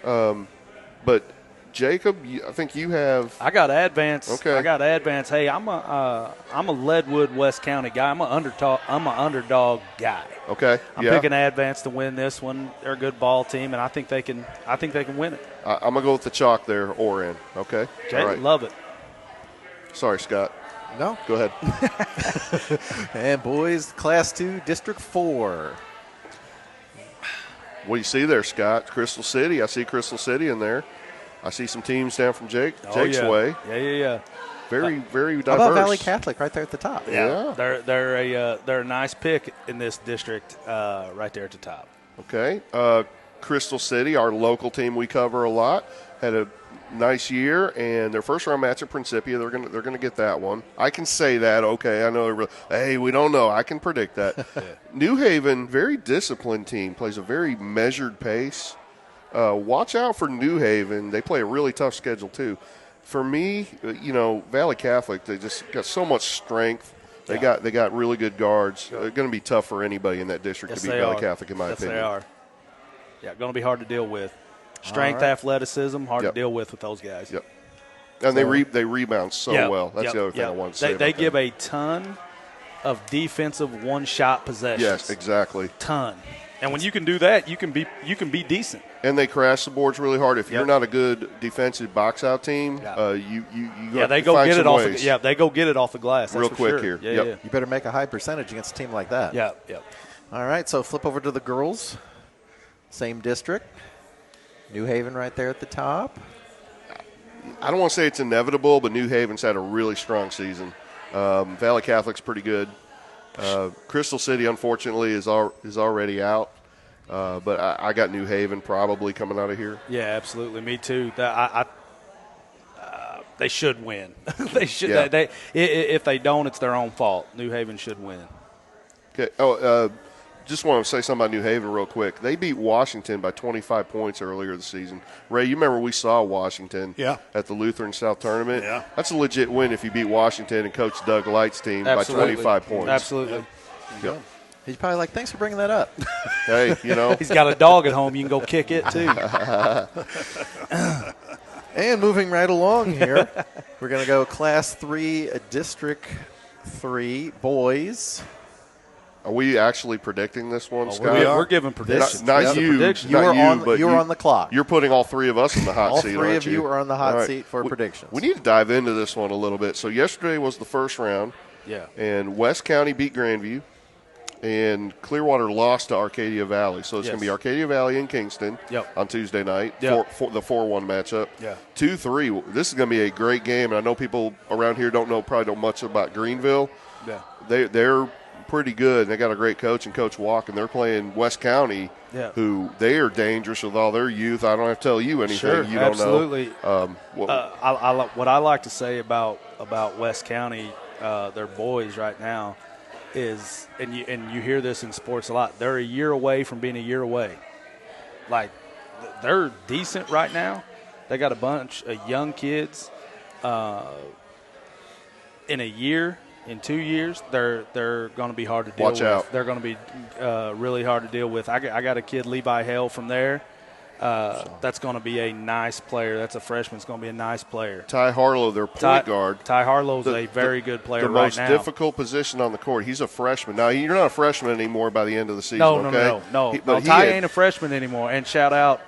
But, Jacob, I think you have – I got Advance. Okay. I got Advance. Hey, I'm a Leadwood West County guy. I'm an underdog guy. Okay. I'm picking Advance to win this one. They're a good ball team, and I think they can win it. I'm going to go with the chalk there, or in. Okay? Okay, all right. love it. Sorry, Scott. No. Go ahead. And boys, Class 2, District 4. What do you see there, Scott? Crystal City. I see Crystal City in there. I see some teams down from Jake's way. Yeah. Very, very diverse. How about Valley Catholic right there at the top? Yeah. They're a nice pick in this district right there at the top. Okay. Crystal City, our local team we cover a lot, had a nice year, and their first round match at Principia, they're gonna get that one. I can say that. Okay, I know. Hey, we don't know. I can predict that. New Haven, very disciplined team, plays a very measured pace. Watch out for New Haven. They play a really tough schedule too. For me, Valley Catholic, they just got so much strength. They got really good guards. They're going to be tough for anybody in that district to beat Valley Catholic, in my opinion. Yes, they are. Yeah, going to be hard to deal with. Strength, athleticism, hard to deal with those guys. Yep. And they rebound so well. That's the other thing I want to say. They give a ton of defensive one-shot possessions. Yes, exactly. Ton. And when you can do that, you can be decent. And they crash the boards really hard. If you're not a good defensive box-out team, you they go find get some it ways. they go get it off the glass. That's real for quick sure. here. Yeah. You better make a high percentage against a team like that. Yeah. All right, so flip over to the girls. Same district. New Haven right there at the top. I don't want to say it's inevitable, but New Haven's had a really strong season. Valley Catholic's pretty good. Crystal City, unfortunately, is already out. But I got New Haven probably coming out of here. Yeah, absolutely. Me too. They should win. They should. Yeah. If they don't, it's their own fault. New Haven should win. Okay. Just want to say something about New Haven real quick. They beat Washington by 25 points earlier this season. Ray, you remember we saw Washington at the Lutheran South Tournament? Yeah. That's a legit win if you beat Washington and Coach Doug Light's team by 25 points. Absolutely. Yep. He's probably like, thanks for bringing that up. Hey, He's got a dog at home. You can go kick it, too. And moving right along here, we're going to go Class 3, District 3, boys. Are we actually predicting this one, Scott? We're giving predictions. Not you. Predictions. You are but on the clock. You're putting all three of us in the hot All seat, three aren't of you are on the hot seat for predictions. We need to dive into this one a little bit. So yesterday was the first round. Yeah. And West County beat Grandview. And Clearwater lost to Arcadia Valley. So it's going to be Arcadia Valley and Kingston on Tuesday night for the 4-1 matchup. Yeah. 2-3. This is going to be a great game. And I know people around here probably don't much about Greenville. Yeah. They're pretty good. They got a great coach and Coach Walk, and they're playing West County, who they are dangerous with all their youth. I don't have to tell you anything you don't absolutely. know. What I like to say about West County, their boys right now, is, and you hear this in sports a lot, they're a year away from being a year away. Like, they're decent right now. They got a bunch of young kids. In a year, in 2 years, they're going to be hard to deal with. Watch out. They're going to be really hard to deal with. I got a kid, Levi Hale, from there. That's going to be a nice player. That's a freshman. It's going to be a nice player. Ty Harlow, their point guard. Ty Harlow's a very good player right now. The most difficult position on the court. He's a freshman. Now, you're not a freshman anymore by the end of the season, No. Ty ain't a freshman anymore. And shout out,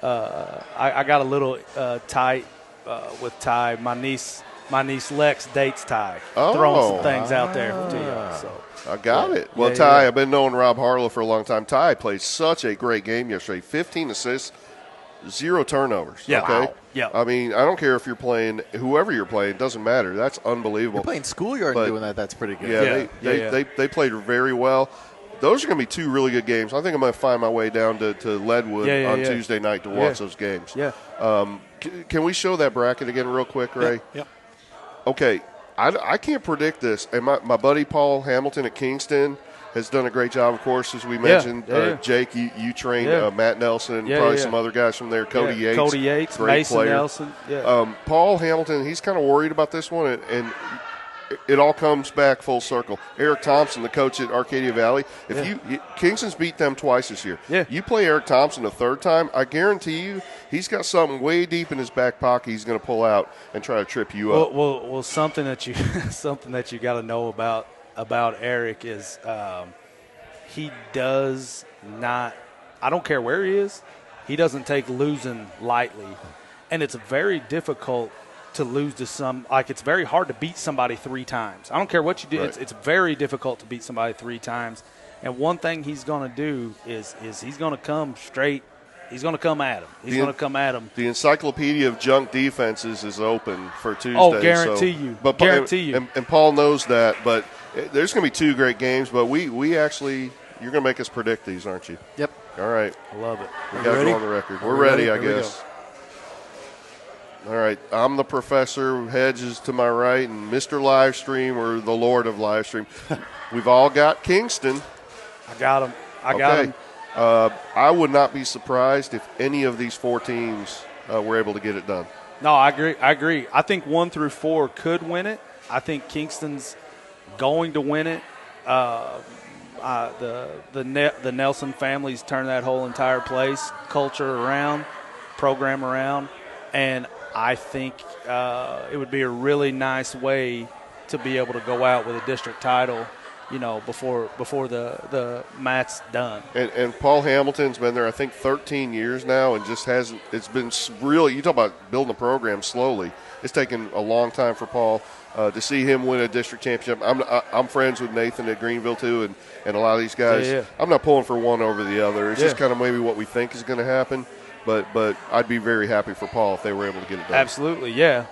I got a little tight with Ty. My niece Lex dates Ty. Throwing some things out there to you. So. I got it. Well, Ty, I've been knowing Rob Harlow for a long time. Ty played such a great game yesterday. 15 assists, 0 turnovers. Yeah. Okay? Wow. Yeah. I mean, I don't care if you're playing whoever you're playing. It doesn't matter. That's unbelievable. You're playing schoolyard and doing that. That's pretty good. Yeah, they played very well. Those are going to be 2 really good games. I think I'm going to find my way down to Leadwood on Tuesday night to watch those games. Yeah. Can we show that bracket again real quick, Ray? Yep. Okay. I can't predict this. And my buddy Paul Hamilton at Kingston has done a great job, of course, as we mentioned. Jake, you trained Matt Nelson and probably some other guys from there. Cody Yates. Great Mason player. Nelson. Paul Hamilton, he's kind of worried about this one, and it all comes back full circle. Eric Thompson, the coach at Arcadia Valley, Kingston's beat them twice this year. Yeah. You play Eric Thompson a third time, I guarantee you he's got something way deep in his back pocket he's going to pull out and try to trip you up. Well, something that you got to know about Eric is he does not. I don't care where he is. He doesn't take losing lightly, and it's very difficult to lose to it's very hard to beat somebody 3 times. I don't care what you do. Right. It's very difficult to beat somebody 3 times. And one thing he's going to do is he's going to come straight. He's going to come at him. He's going to come at him. The encyclopedia of junk defenses is open for Tuesday. Oh, guarantee you. Guarantee you. And Paul knows that, but there's going to be 2 great games, but we actually – you're going to make us predict these, aren't you? Yep. All right. I love it. We got to go on the record. We're ready, I guess. All right, I'm the professor. Hedge is to my right, and Mr. Livestream, or the Lord of Livestream. We've all got Kingston. I got him. I got him. I would not be surprised if any of these 4 teams were able to get it done. No, I agree. I think 1 through 4 could win it. I think Kingston's going to win it. The Nelson family's turned that whole entire culture around, program around, and I think it would be a really nice way to be able to go out with a district title, before the mat's done. And Paul Hamilton's been there, I think, 13 years now, and just hasn't. It's been really. You talk about building a program slowly. It's taken a long time for Paul to see him win a district championship. I'm friends with Nathan at Greenville too, and a lot of these guys. Yeah. I'm not pulling for one over the other. It's just kind of maybe what we think is going to happen. But I'd be very happy for Paul if they were able to get it done. Absolutely, yeah.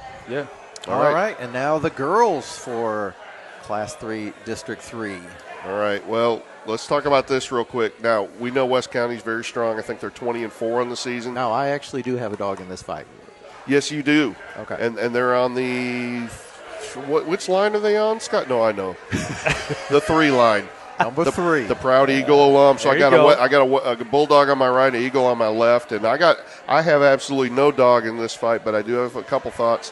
All right, and now the girls for Class 3, District 3. All right, well, let's talk about this real quick. Now, we know West County's very strong. I think they're 20-4 on the season. No, I actually do have a dog in this fight. Yes, you do. Okay. And they're on the which line are they on, Scott? No, I know. The 3 line. Number 3. The proud Eagle alum. So I got a a bulldog on my right, an eagle on my left, and I have absolutely no dog in this fight, but I do have a couple thoughts.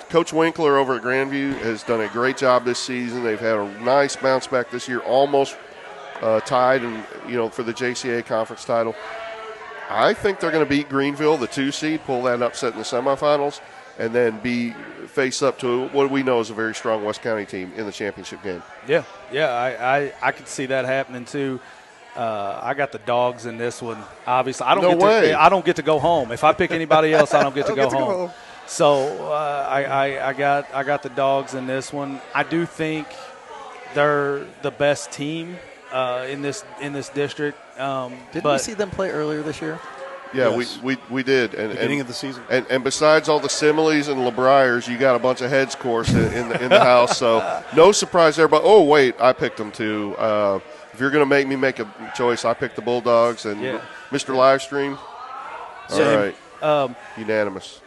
Coach Winkler over at Grandview has done a great job this season. They've had a nice bounce back this year, almost tied, and for the JCA conference title. I think they're going to beat Greenville, the 2 seed, pull that upset in the semifinals, and then face up to what we know is a very strong West County team in the championship game. Yeah, I could see that happening too. I got the dogs in this one. Obviously, I don't get to go home. If I pick anybody else, I don't get to go home. So I got the dogs in this one. I do think they're the best team in this district. Didn't we see them play earlier this year? Yeah, yes. we did. And, beginning of the season. And besides all the similes and LeBriers, you got a bunch of heads course in the house. So no surprise there. But, oh, wait, I picked them too. If you're going to make me make a choice, I picked the Bulldogs and Mr. Livestream. All right. Unanimous.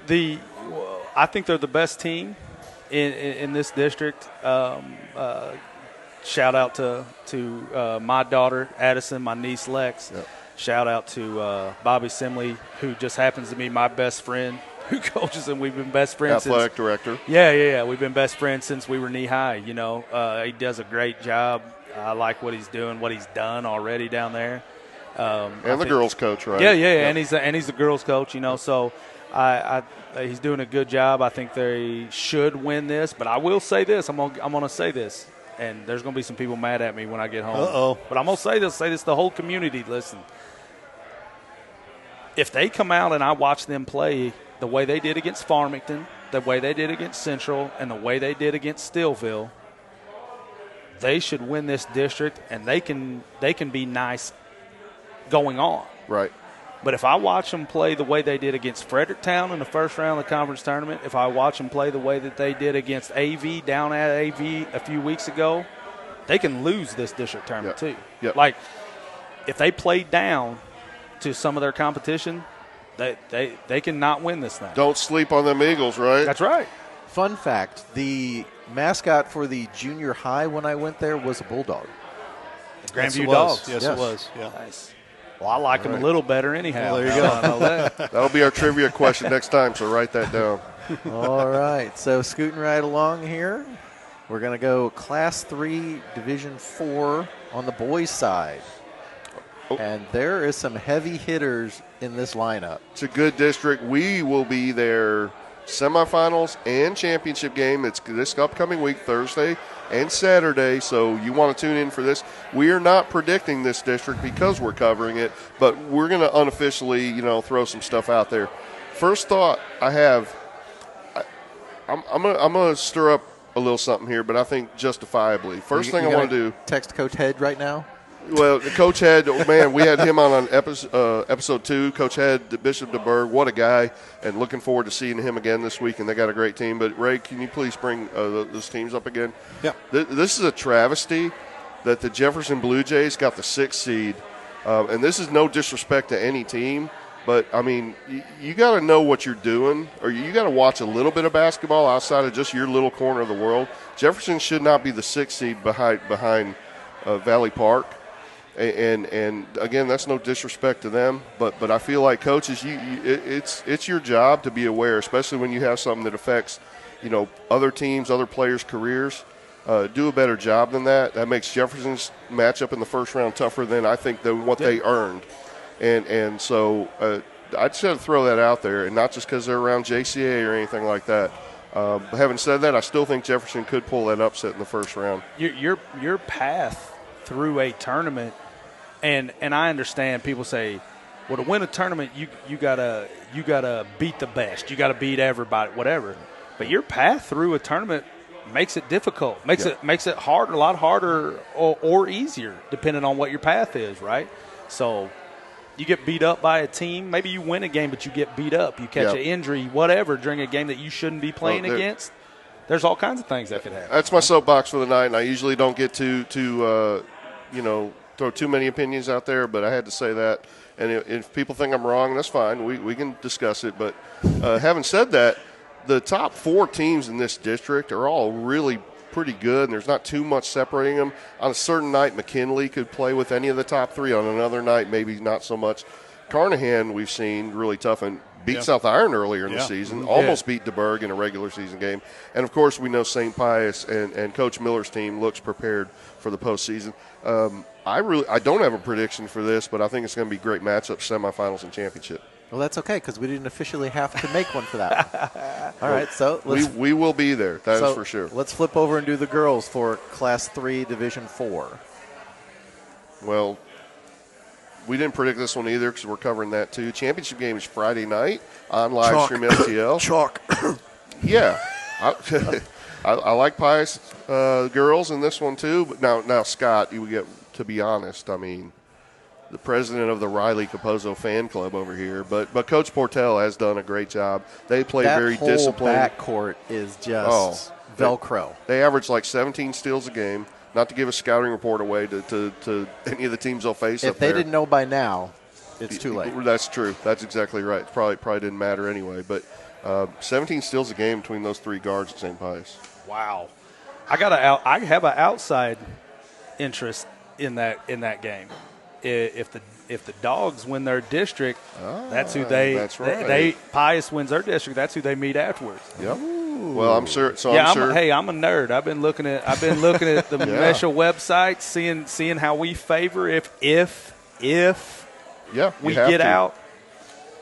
I think they're the best team in this district. Shout out to my daughter, Addison, my niece, Lex. Yep. Shout out to Bobby Simley, who just happens to be my best friend, who coaches, and we've been best friends. Athletic director. Yeah. We've been best friends since we were knee high. You know, he does a great job. I like what he's doing, what he's done already down there. And the girls' coach, right? Yeah. Yep. And he's the girls' coach. You know, so he's doing a good job. I think they should win this, but I will say this. I'm gonna say this, and there's gonna be some people mad at me when I get home. Uh-oh. But I'm gonna say this to the whole community. Listen, if they come out and I watch them play the way they did against Farmington, the way they did against Central, and the way they did against Stillville, they should win this district, and they can be nice going on. Right. But if I watch them play the way they did against Fredericktown in the first round of the conference tournament, if I watch them play the way that they did against AV down at AV a few weeks ago, they can lose this district tournament too. Yep. Like, if they play down to some of their competition, they can not win this thing. Don't sleep on them Eagles, right? That's right. Fun fact, the mascot for the junior high when I went there was a bulldog. Grandview Yes, Dogs. Yes, it was. Yeah. Nice. Well, I like them a little better anyhow. Well, there you go. I know that. That'll be our trivia question next time, so write that down. All right, so scooting right along here, we're going to go Class 3, Division 4 on the boys' side. Oh. And there is some heavy hitters in this lineup. It's a good district. We will be there semifinals and championship game. It's this upcoming week, Thursday and Saturday, so you want to tune in for this. We are not predicting this district because we're covering it, but we're going to unofficially, throw some stuff out there. First thought I have, I'm going to stir up a little something here, but I think justifiably. First thing I want to do. Text Coach Head right now. Well, Coach Head, man, we had him on episode 2. Coach Head, Bishop DeBerg, what a guy, and looking forward to seeing him again this week, and they got a great team. But, Ray, can you please bring those teams up again? Yeah. This is a travesty that the Jefferson Blue Jays got the 6th seed, and this is no disrespect to any team, but, I mean, you got to know what you're doing, or you got to watch a little bit of basketball outside of just your little corner of the world. Jefferson should not be the 6th seed behind Valley Park. And again, that's no disrespect to them, but I feel like coaches, it's your job to be aware, especially when you have something that affects, other teams, other players' careers. Do a better job than that. That makes Jefferson's matchup in the first round tougher than I think than what they earned, and so I just had to throw that out there, and not just because they're around JCA or anything like that. But having said that, I still think Jefferson could pull that upset in the first round. Your path through a tournament. And I understand people say, well, to win a tournament, you gotta beat the best, you gotta beat everybody, whatever. But your path through a tournament makes it difficult, makes it hard, a lot harder or easier, depending on what your path is, right? So you get beat up by a team, maybe you win a game, but you get beat up, you catch an injury, whatever, during a game that you shouldn't be playing against. There's all kinds of things that could happen. That's my soapbox for the night, and I usually don't get to throw too many opinions out there, but I had to say that. And if people think I'm wrong, that's fine. We can discuss it. But having said that, the top 4 teams in this district are all really pretty good, and there's not too much separating them. On a certain night, McKinley could play with any of the top 3. On another night, maybe not so much. Carnahan, we've seen really tough and beat South Iron earlier in the season, almost beat DeBerg in a regular season game. And, of course, we know St. Pius and Coach Miller's team looks prepared for the postseason. I don't have a prediction for this, but I think it's going to be great matchups, semifinals, and championship. Well, that's okay because we didn't officially have to make one for that. All right, so we will be there. That is for sure. Let's flip over and do the girls for Class 3, Division 4. Well, we didn't predict this one either because we're covering that too. Championship game is Friday night on live stream FTL. Chalk. Yeah. I like Pius girls in this one too. But now Scott, you get to be honest. I mean, the president of the Riley Capozzo fan club over here, but Coach Portell has done a great job. They play very disciplined. That whole backcourt is just Velcro. They average like 17 steals a game. Not to give a scouting report away to any of the teams they'll face. If they didn't know by now, it's too late. That's true. That's exactly right. It probably didn't matter anyway. But 17 steals a game between those 3 guards at St. Pius. Wow. I have an outside interest in that game. if the Dogs win their district, that's who they. That's right. They Pius wins their district. That's who they meet afterwards. Yep. Well, I'm sure. So Yeah, I'm sure. I'm a nerd. I've been looking at the Mesha website, seeing how we favor if yeah, we you have get to. out.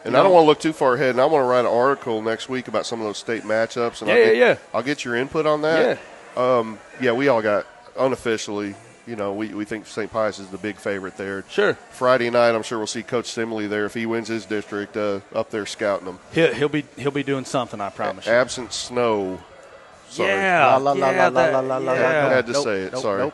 And I don't want to look too far ahead. And I want to write an article next week about some of those state matchups. And I'll get your input on that. Yeah. We all got unofficially. We think St. Pius is the big favorite there. Sure. Friday night, I'm sure we'll see Coach Simley there if he wins his district up there scouting them. He'll be doing something. I promise you. Absent snow. Sorry. Yeah. I had to say it. Sorry. Nope.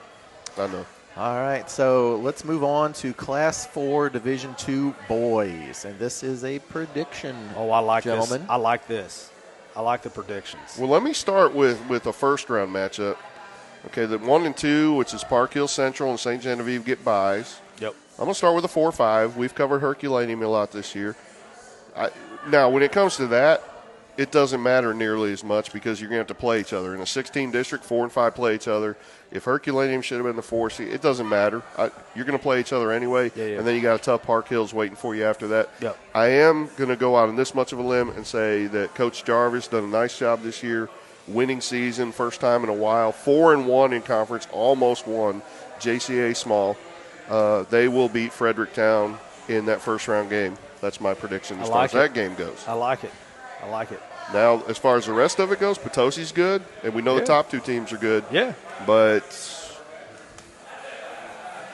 I know. All right, so let's move on to Class 4 Division II boys, and this is a prediction. Oh, I like gentlemen. this. I like this. I like the predictions. Well, let me start with a first-round matchup. Okay, the 1 and 2, which is Park Hill Central and St. Genevieve, get buys. Yep. I'm going to start with a 4-5. We've covered Herculaneum a lot this year. Now, when it comes to that, it doesn't matter nearly as much because you're going to have to play each other. In a 16 district, 4 and 5 play each other. If Herculaneum should have been the 4 seed, it doesn't matter. You're going to play each other anyway, and then you got a tough Park Hills waiting for you after that. Yep. I am going to go out on this much of a limb and say that Coach Jarvis done a nice job this year, winning season, first time in a while, 4-1 in conference, almost won JCA small. They will beat Fredericktown in that first-round game. That's my prediction as far as that game goes. I like it. Now, as far as the rest of it goes, Potosi's good, and we know the top 2 teams are good. Yeah. But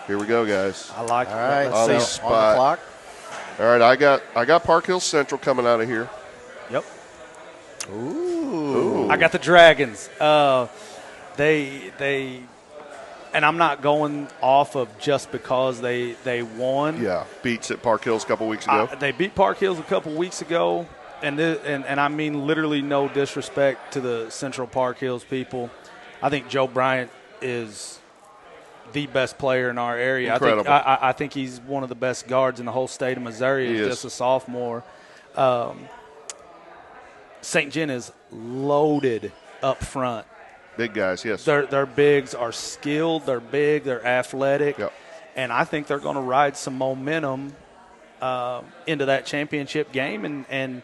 here we go, guys. I like it. All right, On the so spot. on the clock. All right, I got Park Hill Central coming out of here. Yep. Ooh. I got the Dragons. They and I'm not going off of just because they won. Yeah, beats at Park Hills a couple weeks ago. They beat Park Hills a couple weeks ago, and I mean literally no disrespect to the Central Park Hills people. I think Joe Bryant is the best player in our area. Incredible. I think he's one of the best guards in the whole state of Missouri. He's just a sophomore. St. Gen is loaded up front. Big guys, yes. Their bigs are skilled. They're big. They're athletic. Yep. And I think they're going to ride some momentum into that championship game. And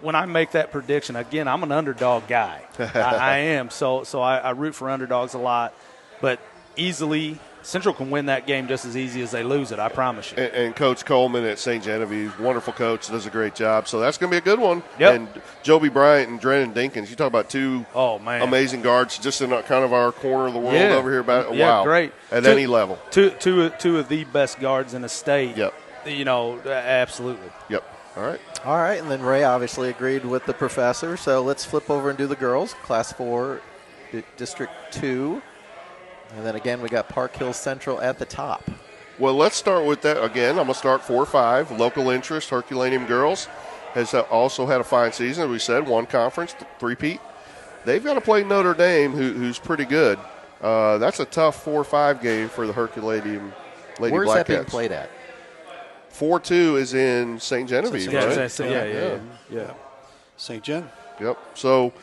when I make that prediction, again, I'm an underdog guy. I am. So I root for underdogs a lot. But easily, Central can win that game just as easy as they lose it, I promise you. And Coach Coleman at St. Genevieve, wonderful coach, does a great job. So that's going to be a good one. Yep. And Joby Bryant and Drennan Dinkins, you talk about 2 amazing guards just in kind of our corner of the world over here. Wow. Great. At any level. Two of the best guards in the state. Yep. Absolutely. Yep. All right. And then Ray obviously agreed with the professor. So let's flip over and do the girls. Class 4, District 2. And then again, we got Park Hill Central at the top. Well, let's start with that. Again, I'm going to start 4-5. Local interest, Herculaneum Girls has also had a fine season. As we said, 1 conference, 3-peat. They've got to play Notre Dame, who's pretty good. That's a tough 4-5 game for the Herculaneum Lady Where's Blackcats. that being played at? 4-2 is in St. Genevieve, right? Yeah. St. Gen. Yep. So,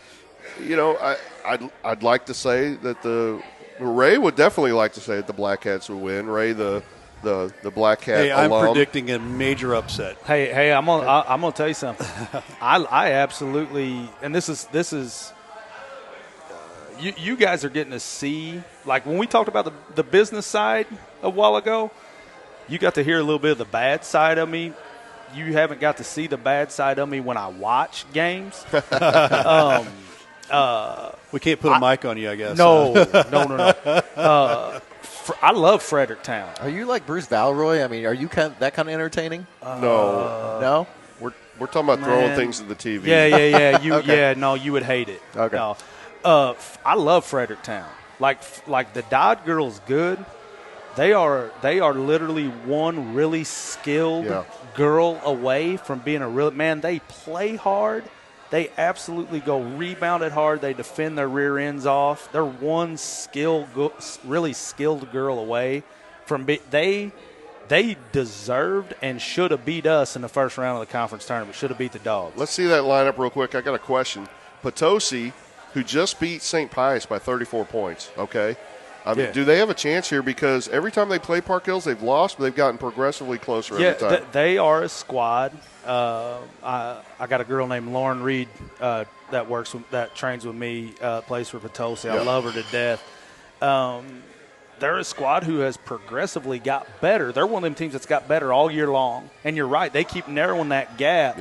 I'd like to say that Ray would definitely like to say that the Blackcats would win. Ray, the Black Cat Hey, I'm alum. predicting a major upset. Hey, I'm gonna tell you something. I absolutely, and this is you guys are getting to see, like when we talked about the business side a while ago, you got to hear a little bit of the bad side of me. You haven't got to see the bad side of me when I watch games. We can't put a mic on you, I guess. No. I love Fredericktown. Are you like Bruce Valroy? I mean, are you that kind of entertaining? No. No? We're talking about throwing things at the TV. Yeah. Okay. You would hate it. Okay. No. I love Fredericktown. Like the Dodd girls, good. They are literally one really skilled girl away from being a real man. They play hard. They absolutely go rebounded hard. They defend their rear ends off. They're one really skilled girl away from they deserved and should have beat us in the first round of the conference tournament. Should have beat the Dogs. Let's see that lineup real quick. I got a question. Potosi, who just beat St. Pius by 34 points, okay? I mean, do they have a chance here? Because every time they play Park Hills, they've lost, but they've gotten progressively closer every time. They are a squad. I got a girl named Lauren Reed that trains with me, plays for Potosi. I love her to death. They're a squad who has progressively got better. They're one of them teams that's got better all year long. And you're right, they keep narrowing that gap.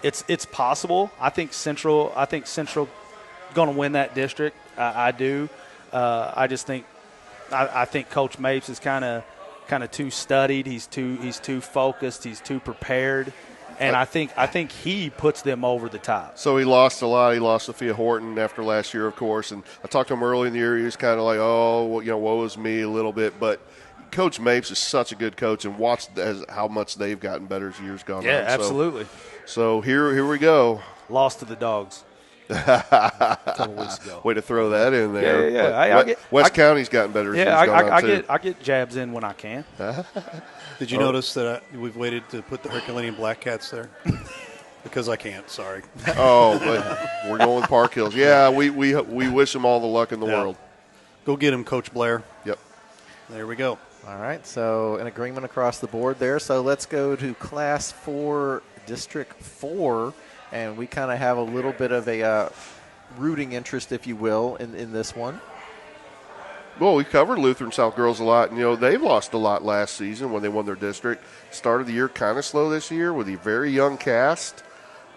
It's possible. I think Central going to win that district. I do. I just think I think Coach Mapes is kind of too studied. He's too focused. He's too prepared. And I think he puts them over the top. So he lost a lot. He lost Sophia Horton after last year, of course. And I talked to him early in the year. He was kind of like, woe is me a little bit. But Coach Mapes is such a good coach, and watch how much they've gotten better as years gone on. Yeah, absolutely. So here we go. Lost to the Dogs a couple weeks ago. Way to throw that in there. Yeah. West County's gotten better as years gone on, too. I get jabs in when I can. Did you notice that we've waited to put the Herculean Black Cats there? Because I can't, sorry. Oh, but we're going with Park Hills. Yeah, we wish them all the luck in the world. Go get him, Coach Blair. Yep. There we go. All right, so an agreement across the board there. So let's go to Class 4, District 4, and we kind of have a little bit of a rooting interest, if you will, in this one. Well, we covered Lutheran South girls a lot, and, they've lost a lot last season when they won their district. Started the year kind of slow this year with a very young cast,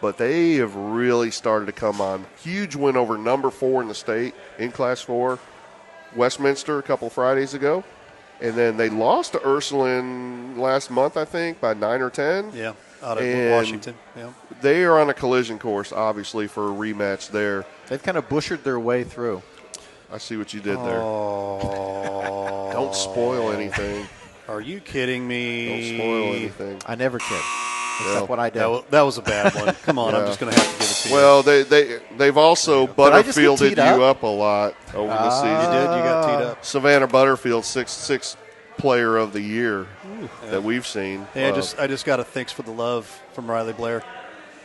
but they have really started to come on. Huge win over number 4 in the state in Class 4, Westminster, a couple Fridays ago. And then they lost to Ursuline last month, I think, by 9 or 10. Yeah, out of Washington. Yeah. They are on a collision course, obviously, for a rematch there. They've kind of bushered their way through. I see what you did there. Oh. Don't spoil anything. Are you kidding me? Don't spoil anything. I never kid. Except what I did. That was a bad one. Come on, I'm just going to have to give it to you. Well, they've also Butterfielded you up a lot over the season. You did. You got teed up. Savannah Butterfield, sixth player of the year that we've seen. Yeah, I just got a thanks for the love from Riley Blair.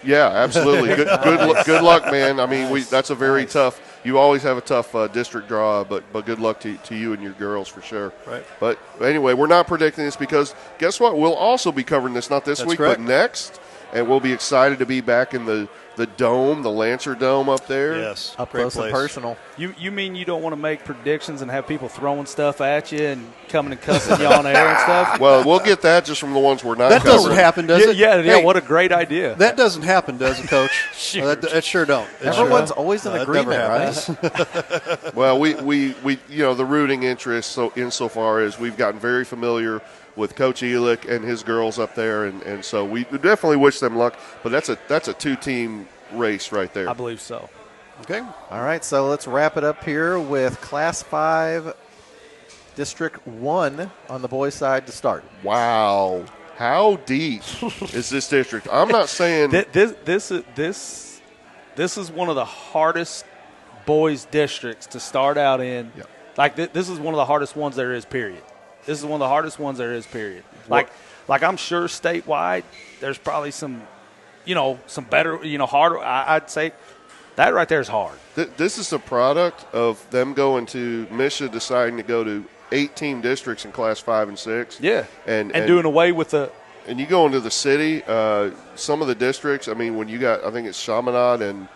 Yeah, absolutely. Good luck, man. I mean, that's a very tough. You always have a tough district draw, but good luck to you and your girls for sure. Right. But anyway, we're not predicting this because guess what? We'll also be covering this not this week, correct. but next, and we'll be excited to be back in the dome, the Lancer Dome up there. Yes, up close and personal. You mean you don't want to make predictions and have people throwing stuff at you and coming and cussing you on air and stuff? Well, we'll get that just from the ones we're not That covering. doesn't happen, does it? Yeah, Hey, what a great idea. That doesn't happen, does it, Coach? Sure. That sure don't. Everyone's always in agreement, right? Well, we the rooting interest insofar as we've gotten very familiar with Coach Elick and his girls up there, and so we definitely wish them luck. But that's a 2-team race right there. I believe so. Okay. All right, so let's wrap it up here with Class 5, District 1 on the boys' side to start. Wow. How deep is this district? I'm not saying This is one of the hardest boys districts to start out in. Yep. Like this is one of the hardest ones there is. Period. This is one of the hardest ones there is. Period. Like I'm sure statewide, there's probably some better, harder. I'd say that right there is hard. This is a product of them going to Misha, deciding to go to 8-team districts in Class 5 and 6. Yeah, and doing away with the. And you go into the city, some of the districts. I mean, when you got, I think it's Chaminade, and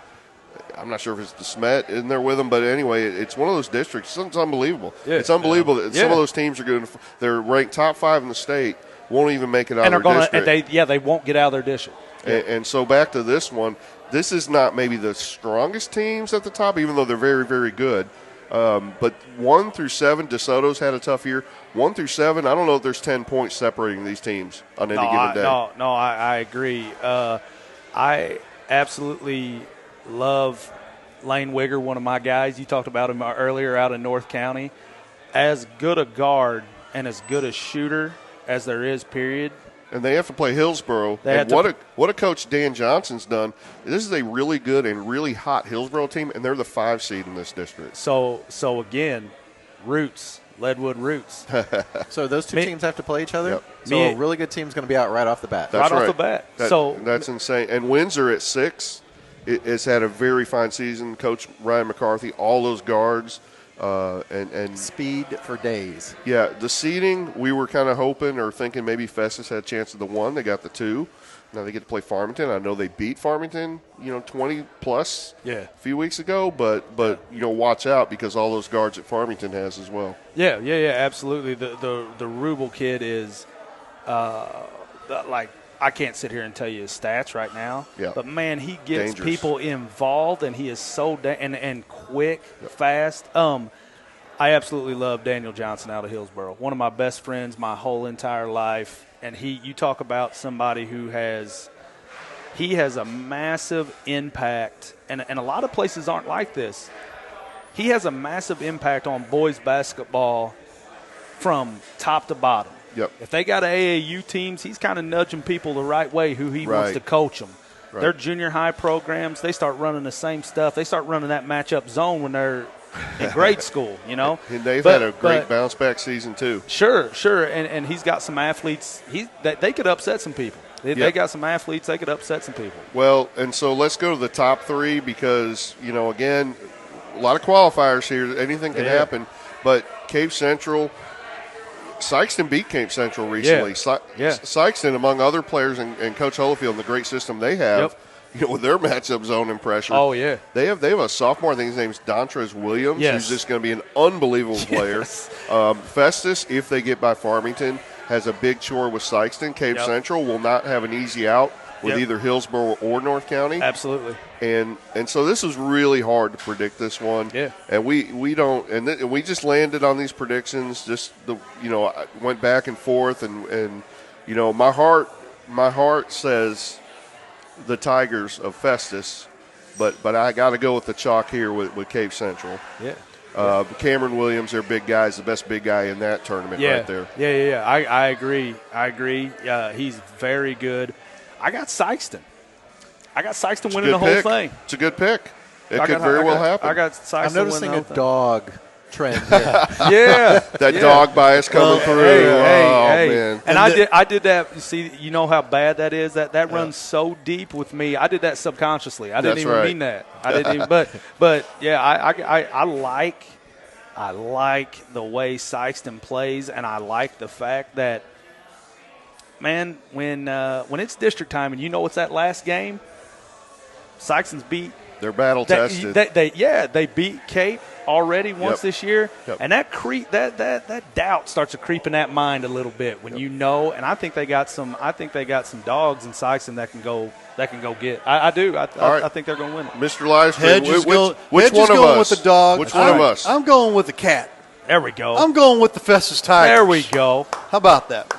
I'm not sure if it's the Smet in there with them, but anyway, it's one of those districts. It's unbelievable. Yeah. It's unbelievable that some of those teams are going. They're ranked top 5 in the state, won't even make it out of their district. And they won't get out of their district. And so back to this one, this is not maybe the strongest teams at the top, even though they're very, very good. But 1 through 7, DeSoto's had a tough year. 1 through 7, I don't know if there's 10 points separating these teams on any given day. No, I agree. I absolutely love Lane Wigger, one of my guys. You talked about him earlier out in North County. As good a guard and as good a shooter as there is, period. And they have to play Hillsboro. And what a coach Dan Johnson's done. This is a really good and really hot Hillsboro team, and they're the 5 seed in this district. So again, roots, Leadwood roots. So those two teams have to play each other? Yep. So a really good team's going to be out right off the bat. That's right off the bat. That's insane. And Windsor at 6 has had a very fine season. Coach Ryan McCarthy, all those guards. and Speed for days. yeah, the seeding, we were kind of hoping or thinking maybe Festus had a chance of the 1. They got the 2. Now they get to play Farmington. I know they beat Farmington, 20-plus a few weeks ago, but watch out because all those guards that Farmington has as well. Yeah, absolutely. The Rubel kid is like, I can't sit here and tell you his stats right now. Yeah. But, man, he gets Dangerous. people involved, and he is so and quick, fast. I absolutely love Daniel Johnson out of Hillsboro. One of my best friends my whole entire life. And you talk about somebody who has a massive impact, and a lot of places aren't like this. He has a massive impact on boys basketball from top to bottom. Yep. If they got AAU teams, he's kind of nudging people the right way who he wants to coach them. Right. Their junior high programs, they start running the same stuff. They start running that matchup zone when they're in grade school, And they've had a great bounce-back season, too. Sure. And he's got some athletes that they could upset some people. They got some athletes, they could upset some people. Well, and so let's go to the top 3 because, again, a lot of qualifiers here. Anything can happen. But Cape Central – Sykeston beat Cape Central recently. Sykeston, among other players, and Coach Holyfield and the great system they have, with their matchup zone and pressure. Oh, yeah. They have a sophomore, I think his name's Dontrez Williams, who's just going to be an unbelievable player. Festus, if they get by Farmington, has a big chore with Sykeston. Cape Central will not have an easy out with either Hillsboro or North County. Absolutely. And so this is really hard to predict this one. Yeah. And we don't and we just landed on these predictions. Just I went back and forth and my heart says the Tigers of Festus, but I got to go with the chalk here with Cape Central. Yeah. Cameron Williams, their big guy, is the best big guy in that tournament right there. Yeah. I agree. He's very good. I got Sykeston. Winning the whole thing. It's a good pick. It could very well happen. I got Sykeston. I'm noticing winning the a dog trend here. That dog bias coming through. Hey. Man. And I did that. You see, you know how bad that is. That runs so deep with me. I did that subconsciously. I didn't even mean that. I didn't even. But yeah, I like the way Sykeston plays, and I like the fact that, man, when it's district time and it's that last game, Sykeston's beat. They're battle tested. They beat Cape already once this year, and that doubt starts to creep in that mind a little bit when And I think they got some. I think they got some dogs in Sykeston that can go get. I do. I think they're going to win it. Mr. Livestream, which one of us? With the dog. Which one of us? I'm going with the cat. There we go. I'm going with the Festus Tigers. There we go. How about that?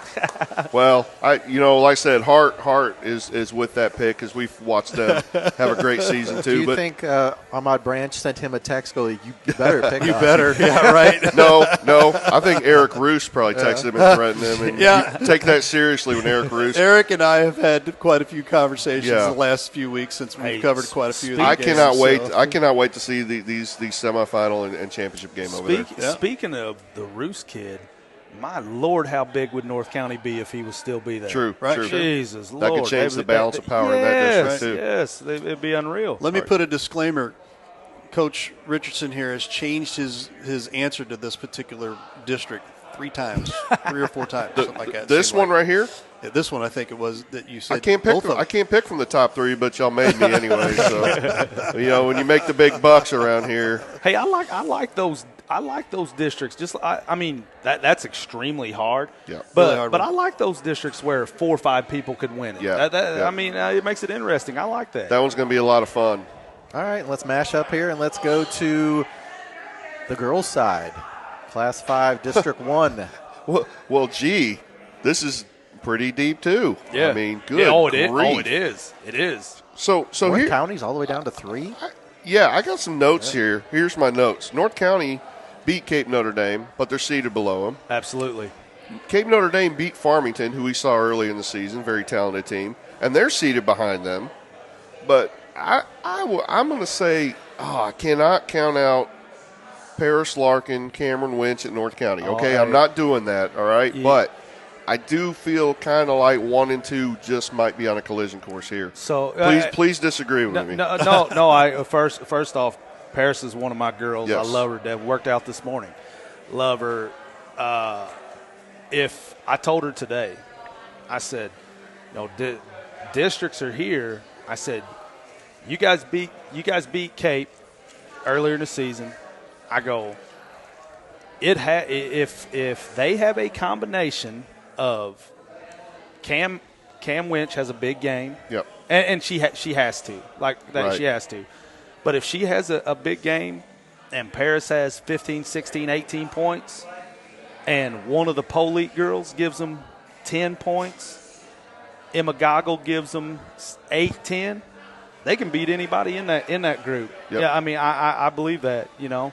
Well, like I said, Hart is with that pick because we've watched them have a great season too. Do you think Ahmad Branch sent him a text going, you better pick You us. better, yeah, right. No. I think Eric Roos probably texted him and threatened him. And you take that seriously when Eric Roos. Eric and I have had quite a few conversations Yeah. the last few weeks since we've covered quite a few of these I games, cannot wait. so. I cannot wait to see these semifinal and championship game over there. Speaking of the Roos kid, my Lord, how big would North County be if he would still be there? True, Right. true. Jesus, That Lord. could change the balance of power in that district too. Yes, it'd be unreal. Let me put a disclaimer. Coach Richardson here has changed his answer to this particular district 3 times, 3 or 4 times, something like that. This one right here. Yeah, this one, I think it was that you said. I can't pick from the top 3, but y'all made me anyway. So when you make the big bucks around here. Hey, I like those districts. Just I mean that's extremely hard. Yeah, but really hard but one. I like those districts where 4 or 5 people could win it. Yeah, I mean it makes it interesting. I like that. That one's going to be a lot of fun. All right, let's mash up here and let's go to the girls' side. Class 5, District 1. Well, gee, this is pretty deep too. Yeah. I mean, good. Yeah, grief. it is. It is. So North here, County's all the way down to 3? I got some notes here. Here's my notes. North County beat Cape Notre Dame, but they're seated below them. Absolutely. Cape Notre Dame beat Farmington, who we saw early in the season, very talented team, and they're seated behind them. But I'm going to say, I cannot count out Paris Larkin, Cameron Winch at North County. Okay, I'm not doing that, all right? Yeah. But I do feel kind of like 1 and 2 just might be on a collision course here. So please disagree with me. No. I first off, Paris is one of my girls. Yes. I love her. That worked out this morning. Love her. If I told her today, I said, districts are here. I said, you guys beat Cape earlier in the season. I go, if they have a combination of Cam Winch has a big game. Yep. And she has to. Like that, Right. She has to. But if she has a big game and Paris has 15, 16, 18 points and one of the Polite girls gives them 10 points, Emma Goggle gives them 8, 10, they can beat anybody in that group. Yep. Yeah, I mean, I believe that, Yep.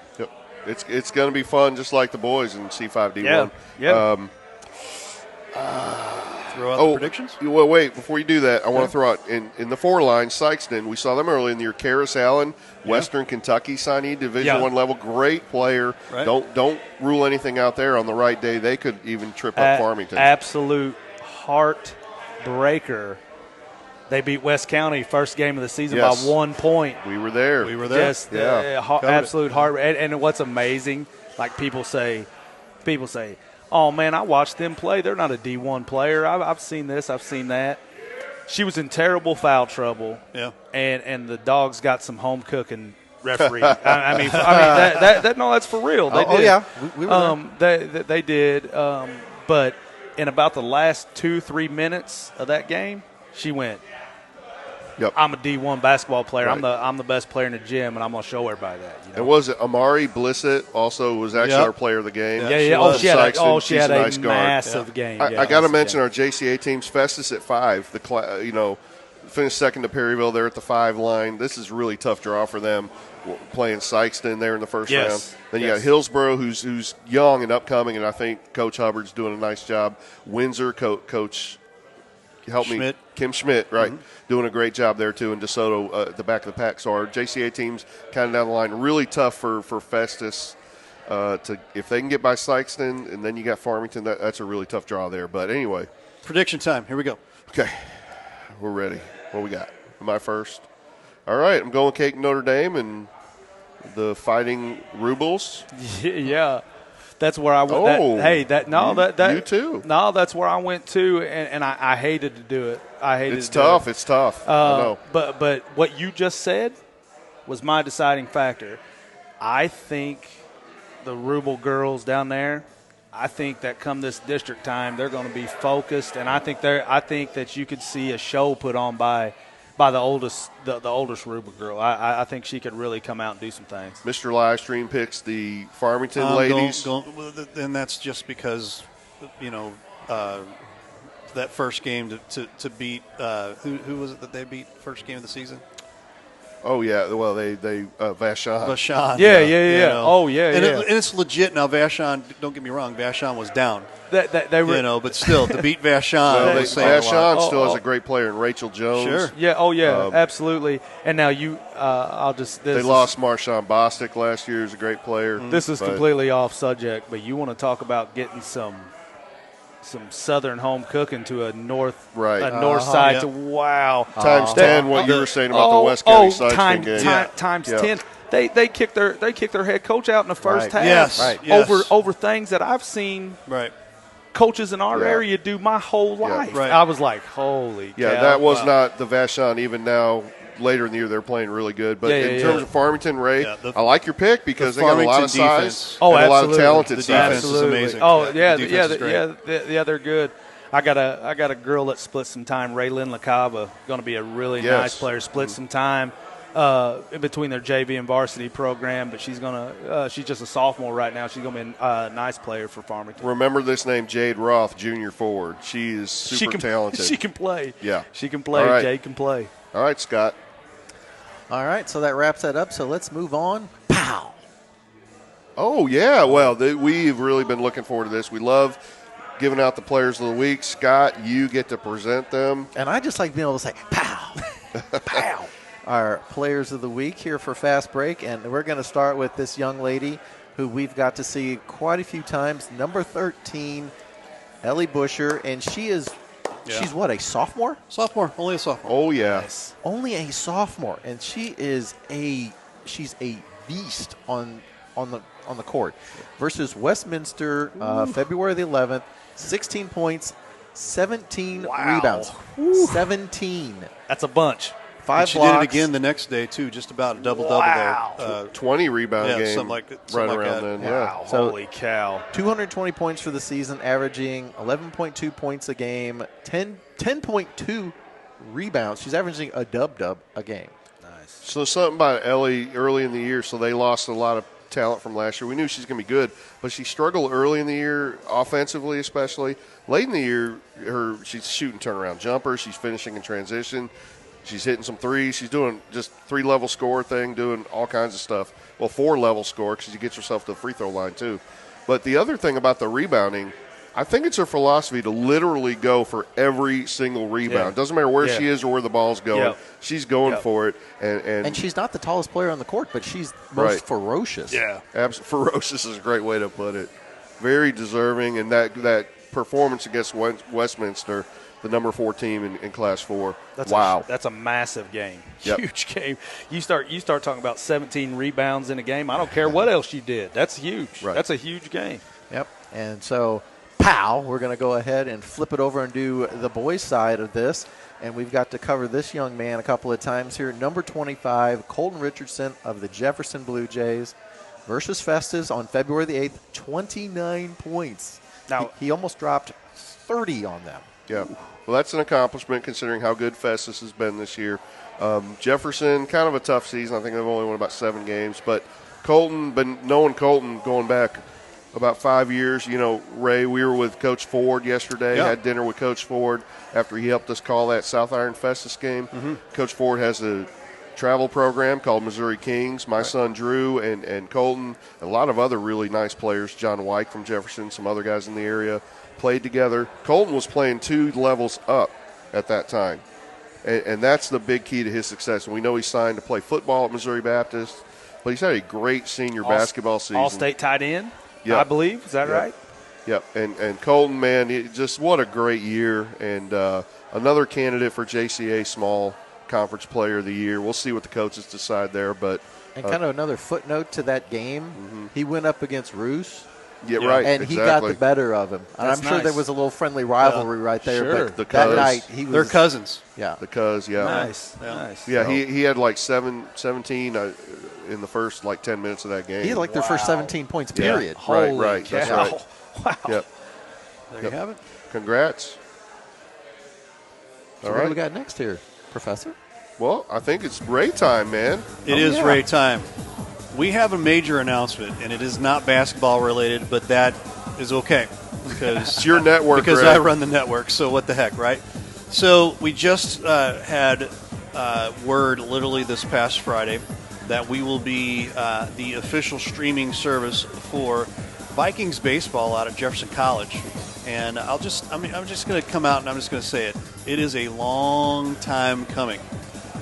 It's going to be fun, just like the boys in C5D1. Yeah. Yeah. Throw out the predictions? Well, wait, before you do that, I want to throw out in the 4 line, Sykeston. We saw them early in the year. Karis Allen, Western Kentucky signee, Division I level, great player. Right. Don't rule anything out there. On the right day, they could even trip up Farmington. Absolute heartbreaker. They beat West County first game of the season by 1 point. We were there. Just absolute heart. And what's amazing, like people say, oh, man, I watched them play. They're not a D1 player. I've seen this. I've seen that. She was in terrible foul trouble. Yeah. And the Dogs got some home cooking referee. I mean, that's for real. They did. Yeah. We were there. They did. But in about the last 2-3 minutes of that game, she went, Yep. I'm a D1 basketball player. Right. I'm the best player in the gym, and I'm going to show everybody that. And was it Amari Blissett also was actually our player of the game? Yeah. was. She had She's a nice guard. massive game. I got to mention our JCA teams, Festus at 5. Finished second to Perryville there at the 5 line. This is a really tough draw for them, playing Sykeston there in the first round. Then you got Hillsboro, who's young and upcoming, and I think Coach Hubbard's doing a nice job. Windsor, Coach Kim Schmidt, right, doing a great job there too. And DeSoto at the back of the pack. So our JCA teams kind of down the line, really tough for Festus. If they can get by Sykeston, and then you got Farmington, that's a really tough draw there. But anyway, prediction time. Here we go. Okay, we're ready. What we got? Am I first? All right, I'm going Cake Notre Dame and the Fighting Rubles. Yeah. That's where I went. You too. No, that's where I went to, and I hated to do it. It's tough. It's tough. I know. But what you just said was my deciding factor. I think the Ruble girls down there, I think that come this district time, they're going to be focused, and I think that you could see a show put on by the oldest Ruble girl. I think she could really come out and do some things. Mr. Livestream picks the Farmington ladies. And that's just because, that first game to beat who was it that they beat first game of the season? Oh yeah, well they Vashon. Yeah. Oh yeah, and it's legit now. Vashon, don't get me wrong, Vashon was down. They were, but still to beat Vashon. Vashon still has a great player in Rachel Jones. Sure. Yeah. Oh yeah. Absolutely. And now they lost Marshawn Bostic last year. Who's a great player. This is completely off subject, but you want to talk about getting some southern home cooking to a north side to times 10 what you were saying about the West County Sykeston game. Times 10. They kicked their head coach out in the first half. Yes. Over things that I've seen coaches in our area do my whole life. Right. I was like, holy cow. That was not the Vashon. Even now, later in the year, they're playing really good. But in terms of Farmington, Ray, I like your pick because they got a lot of size and a lot of talented size. Defense is amazing. Oh, yeah, they're good. I got a girl that split some time, Raylyn LaCava, going to be a really nice player. Split some time in between their JV and varsity program, but she's just a sophomore right now. She's going to be a nice player for Farmington. Remember this name, Jade Roth, junior forward. She is super talented. She can play. Yeah. She can play. Right. Jade can play. All right, Scott. All right, so that wraps that up. So let's move on. Pow! Oh, yeah. Well, we've really been looking forward to this. We love giving out the Players of the Week. Scott, you get to present them. And I just like being able to say, pow! Pow! Our Players of the Week here for Fast Break. And we're going to start with this young lady who we've got to see quite a few times, number 13, Ellie Busher. And she is – she's what, a sophomore? Only a sophomore. Oh, yeah. Only a sophomore. And she's a beast on the court. Versus Westminster, February the 11th, 16 points, 17 rebounds. 17. That's a bunch. 5 she blocks. Did it again the next day, too, just about a double-double there. 20 rebound game. Something like around that. then, wow. So holy cow. 220 points for the season, averaging 11.2 points a game, 10.2 rebounds. She's averaging a dub a game. Nice. So something about Ellie early in the year, so they lost a lot of talent from last year. We knew she's going to be good, but she struggled early in the year, offensively especially. Late in the year, she's shooting turnaround jumpers. She's finishing in transition. She's hitting some threes. She's doing just 3-level score thing, doing all kinds of stuff. Well, 4-level score because she gets herself to the free throw line too. But the other thing about the rebounding, I think it's her philosophy to literally go for every single rebound. Doesn't matter where she is or where the ball's going. She's going for it. And she's not the tallest player on the court, but she's most ferocious. Yeah. Ferocious is a great way to put it. Very deserving. And that performance against Westminster, the number 4 team in Class 4. That's a massive game. Yep. Huge game. You start talking about 17 rebounds in a game. I don't care what else you did. That's huge. Right. That's a huge game. Yep. And so, we're going to go ahead and flip it over and do the boys' side of this. And we've got to cover this young man a couple of times here. Number 25, Colton Richardson of the Jefferson Blue Jays versus Festus on February the 8th, 29 points. Now, he almost dropped 30 on them. Yeah. Well, that's an accomplishment considering how good Festus has been this year. Jefferson, kind of a tough season. I think they've only won about 7 games. But Colton, been knowing Colton going back about 5 years. You know, Ray, we were with Coach Ford yesterday, had dinner with Coach Ford after he helped us call that South Iron Festus game. Mm-hmm. Coach Ford has a travel program called Missouri Kings. My son Drew and Colton, a lot of other really nice players, John White from Jefferson, some other guys in the area, played together. Colton was playing 2 levels up at that time, and that's the big key to his success. And we know he signed to play football at Missouri Baptist, but he's had a great senior basketball season. All-state tight end, I believe. Is that right? Yep. And Colton, man, just what a great year, and another candidate for JCA Small Conference Player of the Year. We'll see what the coaches decide there. But kind of another footnote to that game, he went up against Roos. Yeah, right. And he got the better of him. And I'm sure there was a little friendly rivalry right there. Sure. But that night, they're cousins. Yeah. The Cuz, Nice. Yeah, he had like 17 in the first 10 minutes of that game. He had their first 17 points, period. Yeah. Right. That's right. Wow. Yep. There you have it. Congrats. So what do we got next here, Professor? Well, I think it's Ray time, man. It is Ray time. We have a major announcement, and it is not basketball related, but that is okay because it's your network. Because Ray. I run the network, so what the heck, right? So we just had word literally this past Friday that we will be the official streaming service for Vikings baseball out at Jefferson College. And I'm just going to come out and I'm just going to say it. It is a long time coming.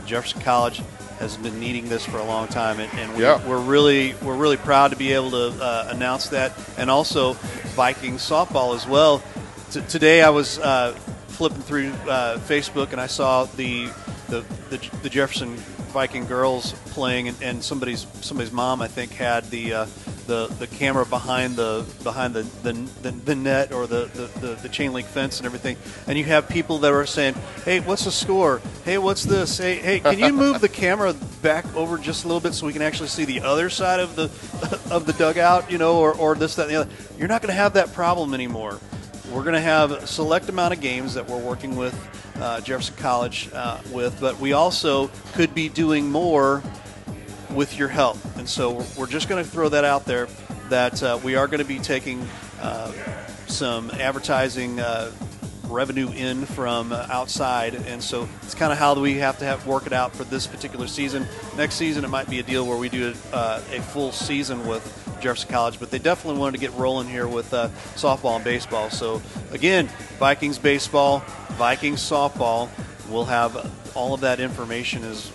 Jefferson College has been needing this for a long time, and we're really proud to be able to announce that. And also Vikings softball as well. Today I was flipping through Facebook and I saw the Jefferson Viking girls playing, and somebody's mom, I think, had the camera behind the net or the chain link fence and everything, and you have people that are saying, "Hey, what's the score? Hey, what's this? Hey, can you move the camera back over just a little bit so we can actually see the other side of the dugout, or this, that, and the other?" You're not going to have that problem anymore. We're going to have a select amount of games that we're working with Jefferson College with, but we also could be doing more with your help. And so we're just going to throw that out there that we are going to be taking some advertising revenue in from outside. And so it's kind of how we have to work it out for this particular season. Next season, it might be a deal where we do a full season with Jefferson College, but they definitely wanted to get rolling here with softball and baseball. So again, Vikings baseball, Vikings softball, we'll have all of that information is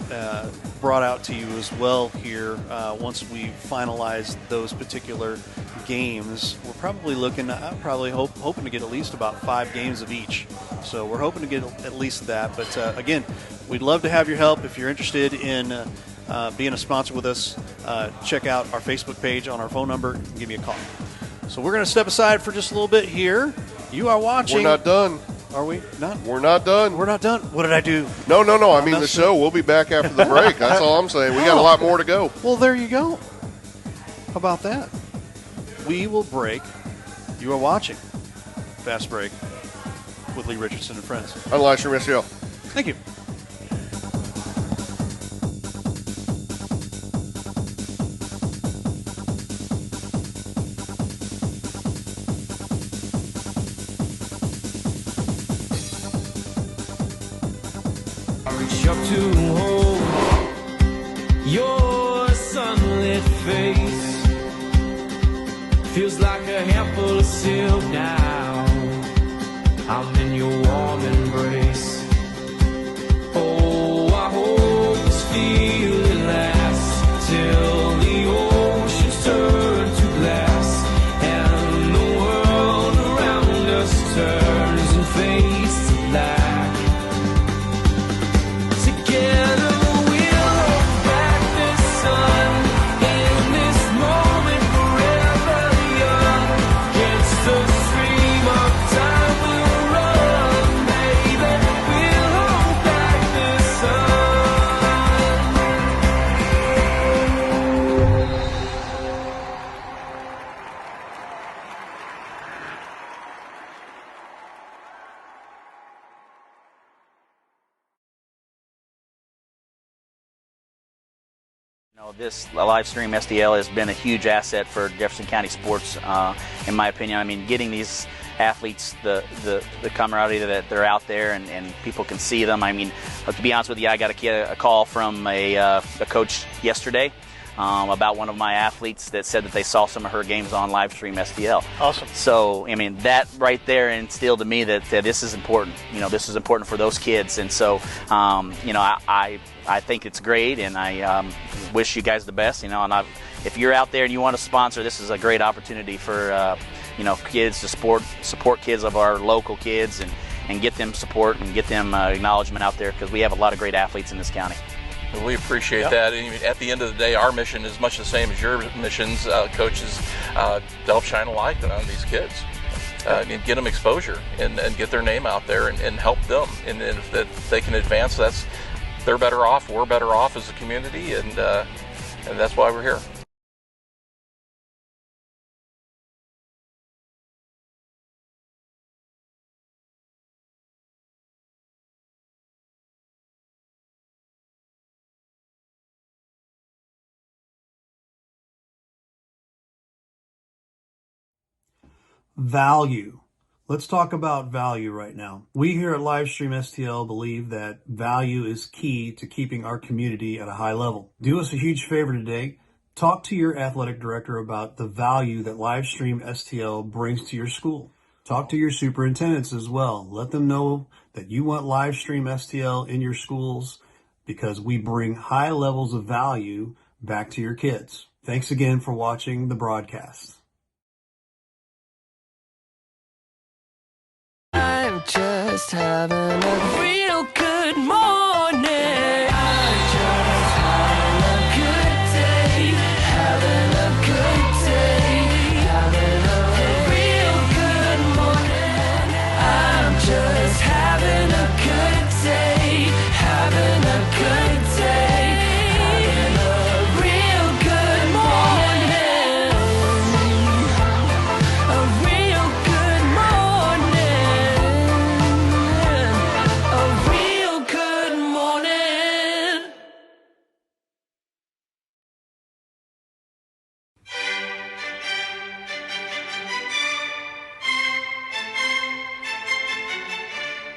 brought out to you as well here once we finalize those particular games. We're probably looking, hoping to get at least about 5 games of each. So we're hoping to get at least that. But again, we'd love to have your help if you're interested in being a sponsor with us, check out our Facebook page on our phone number and give me a call. So we're going to step aside for just a little bit here. You are watching. We're not done. Are we not? We're not done. We're not done. What did I do? No. I mean the show. We'll be back after the break. That's all I'm saying. We got a lot more to go. Well, there you go. How about that? We will break. You are watching Fast Break with Lee Richardson and friends. On Livestream STL. Thank you. Reach up to hold your sunlit face. Feels like a handful of silk now. I'm in your warm embrace. Oh, I hope this feeling lasts till the oceans turn to glass and the world around us turns and fades to black. Together we'll hold back the sun in this moment forever young. Against the stream of time we'll run, baby. We'll hold back the sun. This live stream SDL has been a huge asset for Jefferson County sports, in my opinion. I mean, getting these athletes the camaraderie that they're out there and people can see them. I mean, to be honest with you, I got a call from a coach yesterday about one of my athletes that said that they saw some of her games on live stream SDL. Awesome. So, I mean, that right there instilled to me that this is important. You know, this is important for those kids. And so, you know, I think it's great, and I wish you guys the best. You know, and if you're out there and you want to sponsor, this is a great opportunity for you know, kids to support kids of our local kids and get them support and get them acknowledgement out there, because we have a lot of great athletes in this county. We appreciate that. And at the end of the day, our mission is much the same as your missions, coaches, to help shine a light on these kids. And get them exposure and get their name out there and help them. And if they can advance, they're better off, we're better off as a community, and that's why we're here. Value. Let's talk about value right now. We here at Livestream STL believe that value is key to keeping our community at a high level. Do us a huge favor today. Talk to your athletic director about the value that Livestream STL brings to your school. Talk to your superintendents as well. Let them know that you want Livestream STL in your schools because we bring high levels of value back to your kids. Thanks again for watching the broadcast. I'm just having a real good morning. I'm just having a good day. Having a good day. Having a real good morning. I'm just having a good day. Having a good day. Having a real good morning. A real good morning. A real good morning.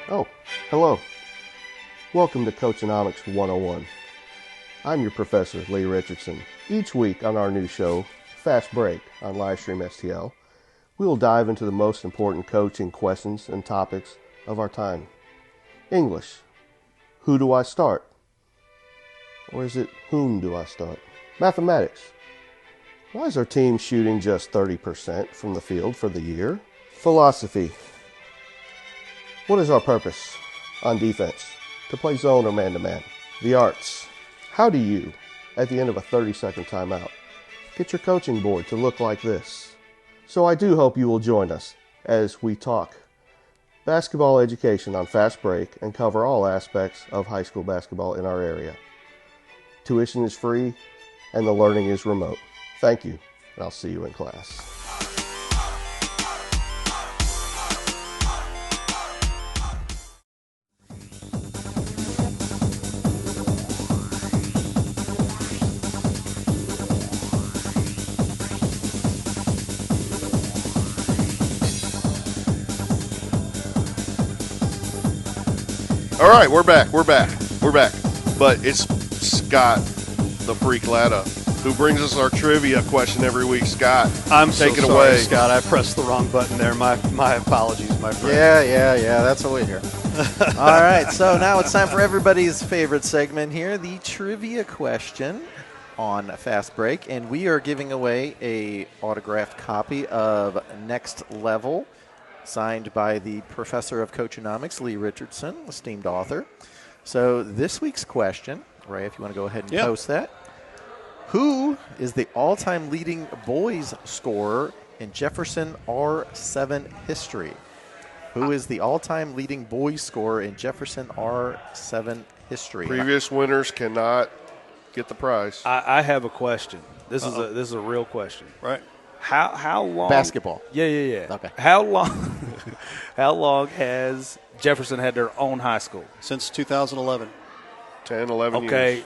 Oh, hello. Welcome to Coachonomics 101. I'm your professor, Lee Richardson. Each week on our new show, Fast Break on Livestream STL, we will dive into the most important coaching questions and topics of our time. English. Who do I start? Or is it whom do I start? Mathematics. Why is our team shooting just 30% from the field for the year? Philosophy. What is our purpose on defense? To play zone or man-to-man? The arts. How do you at the end of a 30-second timeout. Get your coaching board to look like this. So I do hope you will join us as we talk basketball education on Fast Break and cover all aspects of high school basketball in our area. Tuition is free and the learning is remote. Thank you, and I'll see you in class. All right, we're back. But it's Scott, the Freak Latta, who brings us our trivia question every week. Scott, I'm take so it sorry, away. Scott. I pressed the wrong button there. My apologies, my friend. Yeah. That's what we hear. All right, so now it's time for everybody's favorite segment here, the trivia question on Fast Break. And we are giving away a autographed copy of Next Level, signed by the professor of Coachonomics, Lee Richardson, esteemed author. So this week's question, Ray, if you want to go ahead and post that. Who is the all-time leading boys scorer in Jefferson R7 history? Who is the all-time leading boys scorer in Jefferson R7 history? Previous winners cannot get the prize. I have a question. This is a real question. Right. How long? Basketball. Yeah. Okay. How long has Jefferson had their own high school? Since 2011. 10, 11 Okay. years.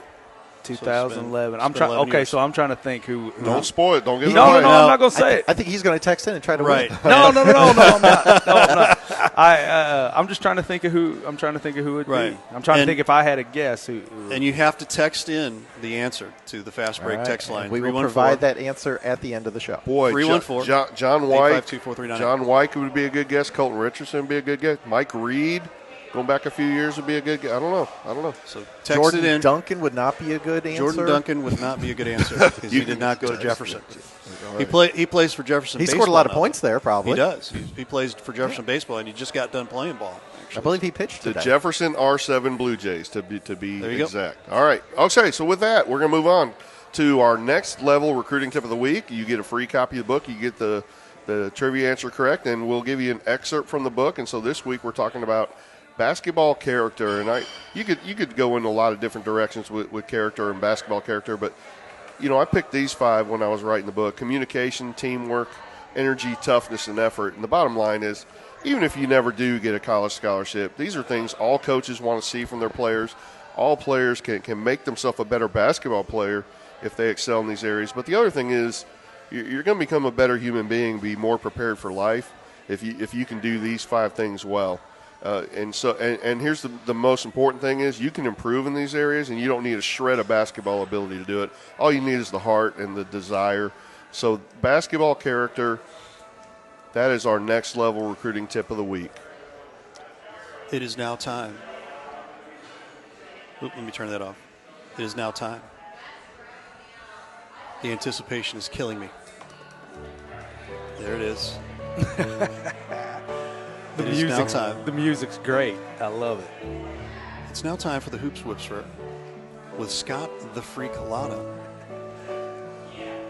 2011. So I'm trying. 11 Okay, years. so I'm trying to think who. Don't spoil it. Don't give it No, away. I'm not gonna say it. I think he's going to text in and try to Right. win. No, I'm not. No, I'm not. I'm just trying to think of who. I'm trying to think of who it would Right. be. I'm trying to And- think if I had a guess who. And you have to text in the answer to the Fast Break All right, text and line. we will 314. provide that answer at the end of the show. Boy, 314 John White. 852-4398. John White would be a good guess. Colton Richardson would be a good guess. Mike Reed, going back a few years, would be a good guess. I don't know. So text Jordan it in. Duncan would not be a good answer. Jordan Duncan would not be a good answer because he did not go to Jefferson. He plays for Jefferson He baseball scored a lot of now. points there, probably. He does. He plays for Jefferson baseball, and he just got done playing ball. I believe he pitched The today. Jefferson R7 Blue Jays, to be There you go. exact. All right. Okay, so with that, we're going to move on to our next level recruiting tip of the week. You get a free copy of the book. You get the trivia answer correct, and we'll give you an excerpt from the book. And so this week we're talking about basketball character, and you could go in a lot of different directions with character and basketball character, but I picked these 5 when I was writing the book: communication, teamwork, energy, toughness, and effort. And the bottom line is, even if you never do get a college scholarship, these are things all coaches want to see from their players. All players can make themselves a better basketball player if they excel in these areas. But the other thing is, you're going to become a better human being, be more prepared for life if you can do these 5 things well. And here's the most important thing is you can improve in these areas, and you don't need a shred of basketball ability to do it. All you need is the heart and the desire. So basketball character, that is our next level recruiting tip of the week. It is now time. Oop, let me turn that off. It is now time. The anticipation is killing me. There it is. It is now time. The music's great. I love it. It's now time for the Hoops Whisperer with Scott the Freak Latta,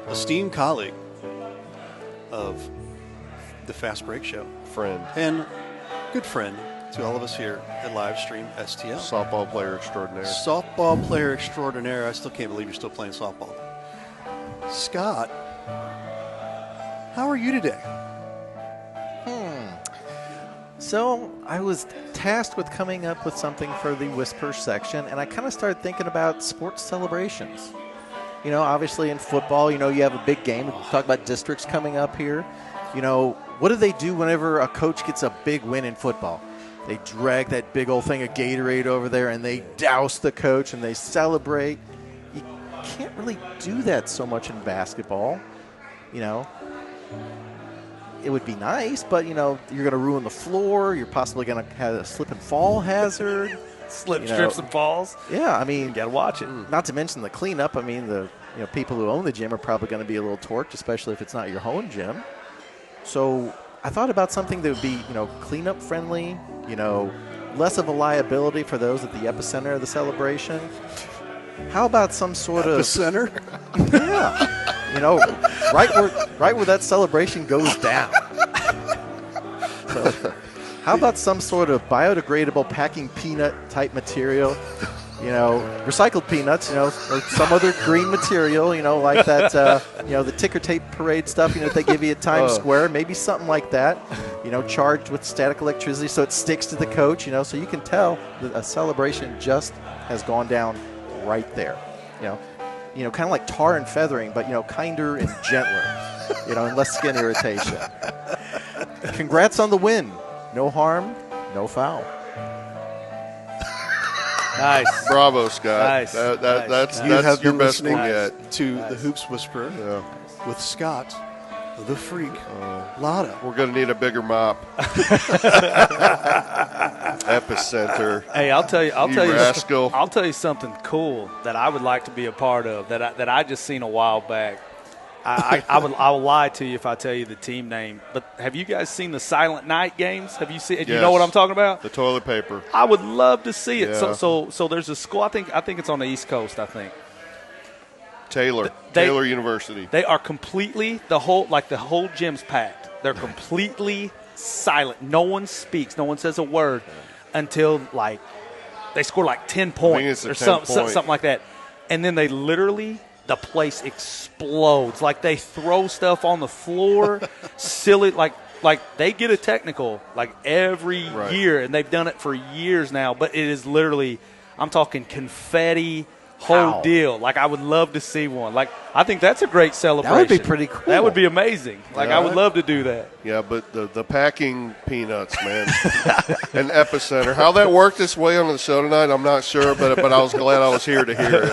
esteemed colleague of the Fast Break Show. Friend. And good friend to all of us here at Livestream STL. Softball player extraordinaire. Softball player extraordinaire. I still can't believe you're still playing softball. Scott, how are you today? So I was tasked with coming up with something for the Whisper section, and I kind of started thinking about sports celebrations. Obviously in football, you have a big game. We talk about districts coming up here. What do they do whenever a coach gets a big win in football? They drag that big old thing of Gatorade over there, and they douse the coach, and they celebrate. You can't really do that so much in basketball, It would be nice, but, you're going to ruin the floor. You're possibly going to have a slip and fall hazard. Strips and falls. Yeah, I mean, You got to watch it. not to mention the cleanup. I mean, the people who own the gym are probably going to be a little torqued, especially if it's not your home gym. So I thought about something that would be, cleanup friendly, less of a liability for those at the epicenter of the celebration. How about some sort The of center. yeah, you know, right where that celebration goes down. So, how about some sort of biodegradable packing peanut type material? You know, recycled peanuts, you know, or some other green material, you know, like that, you know, the ticker tape parade stuff, you know, that they give you at Times Square. Maybe something like that, you know, charged with static electricity so it sticks to the coach, you know, so you can tell that a celebration just has gone down right there. You know, kind of like tar and feathering, but, you know, kinder and gentler, you know, and less skin irritation. Congrats on the win. No harm, no foul. Nice. Bravo, Scott. Nice. That's You have your been best one listening yet. to the Hoops Whisperer with Scott, the freak, Lotta. We're going to need a bigger mop. Epicenter. Hey, I'll tell you, rascal. I'll tell you something cool that I would like to be a part of that I just seen a while back. I'll lie to you if I tell you the team name. But have you guys seen the Silent Night games? Have you seen? Yes. You know what I'm talking about? The toilet paper. I would love to see it. Yeah. So there's a school. I think it's on the East Coast. I think Taylor University. they are completely the whole gym's packed. They're completely silent. No one speaks. No one says a word until like they score like 10 points or something like that, and then they literally. The place explodes. Like they throw stuff on the floor, silly. Like they get a technical like every year, and they've done it for years now. But it is literally, I'm talking confetti, whole deal. Like I would love to see one. Like I think that's a great celebration. That would be pretty cool. That would be amazing. Like I would love to do that. Yeah, but the packing peanuts, man, and Epicenter. How that worked this way on the show tonight, I'm not sure, but I was glad I was here to hear it.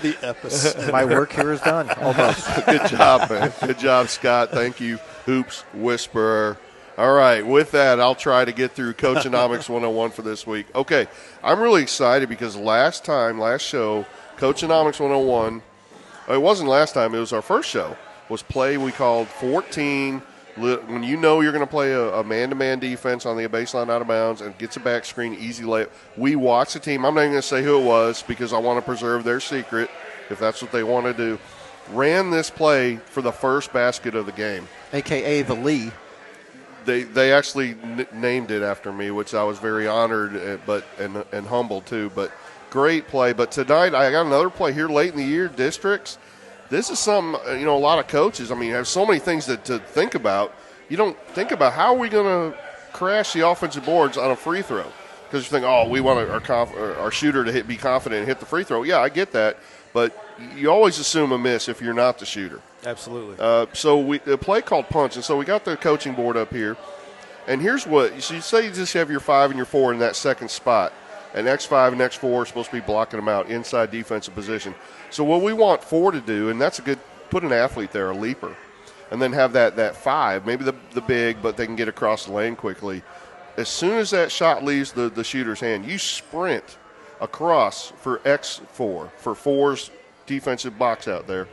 The Epicenter. My work here is done, almost. Good job, man. Good job, Scott. Thank you, Hoops Whisperer. All right, with that, I'll try to get through Coachonomics 101 for this week. Okay, I'm really excited because last show, Coachonomics 101, it wasn't last time, it was our first show, was play we called 14. When you know you're going to play a man-to-man defense on the baseline out of bounds and gets a back screen, easy layup. We watched the team. I'm not even going to say who it was because I want to preserve their secret if that's what they want to do. Ran this play for the first basket of the game. AKA the Lee. They actually named it after me, which I was very honored and humbled too. But great play. But tonight I got another play here late in the year, districts. This is something, a lot of coaches, have so many things to think about. You don't think about how are we going to crash the offensive boards on a free throw. Because you think, we want our shooter to be confident and hit the free throw. Yeah, I get that. But you always assume a miss if you're not the shooter. Absolutely. So the play called punch, and so we got the coaching board up here. And here's what, so you say you just have your 5 and your 4 in that second spot. And X5 and X4 are supposed to be blocking them out inside defensive position. So what we want 4 to do, and that's put an athlete there, a leaper, and then have that 5, maybe the big, but they can get across the lane quickly. As soon as that shot leaves the shooter's hand, you sprint across for X4, for 4's defensive box out there.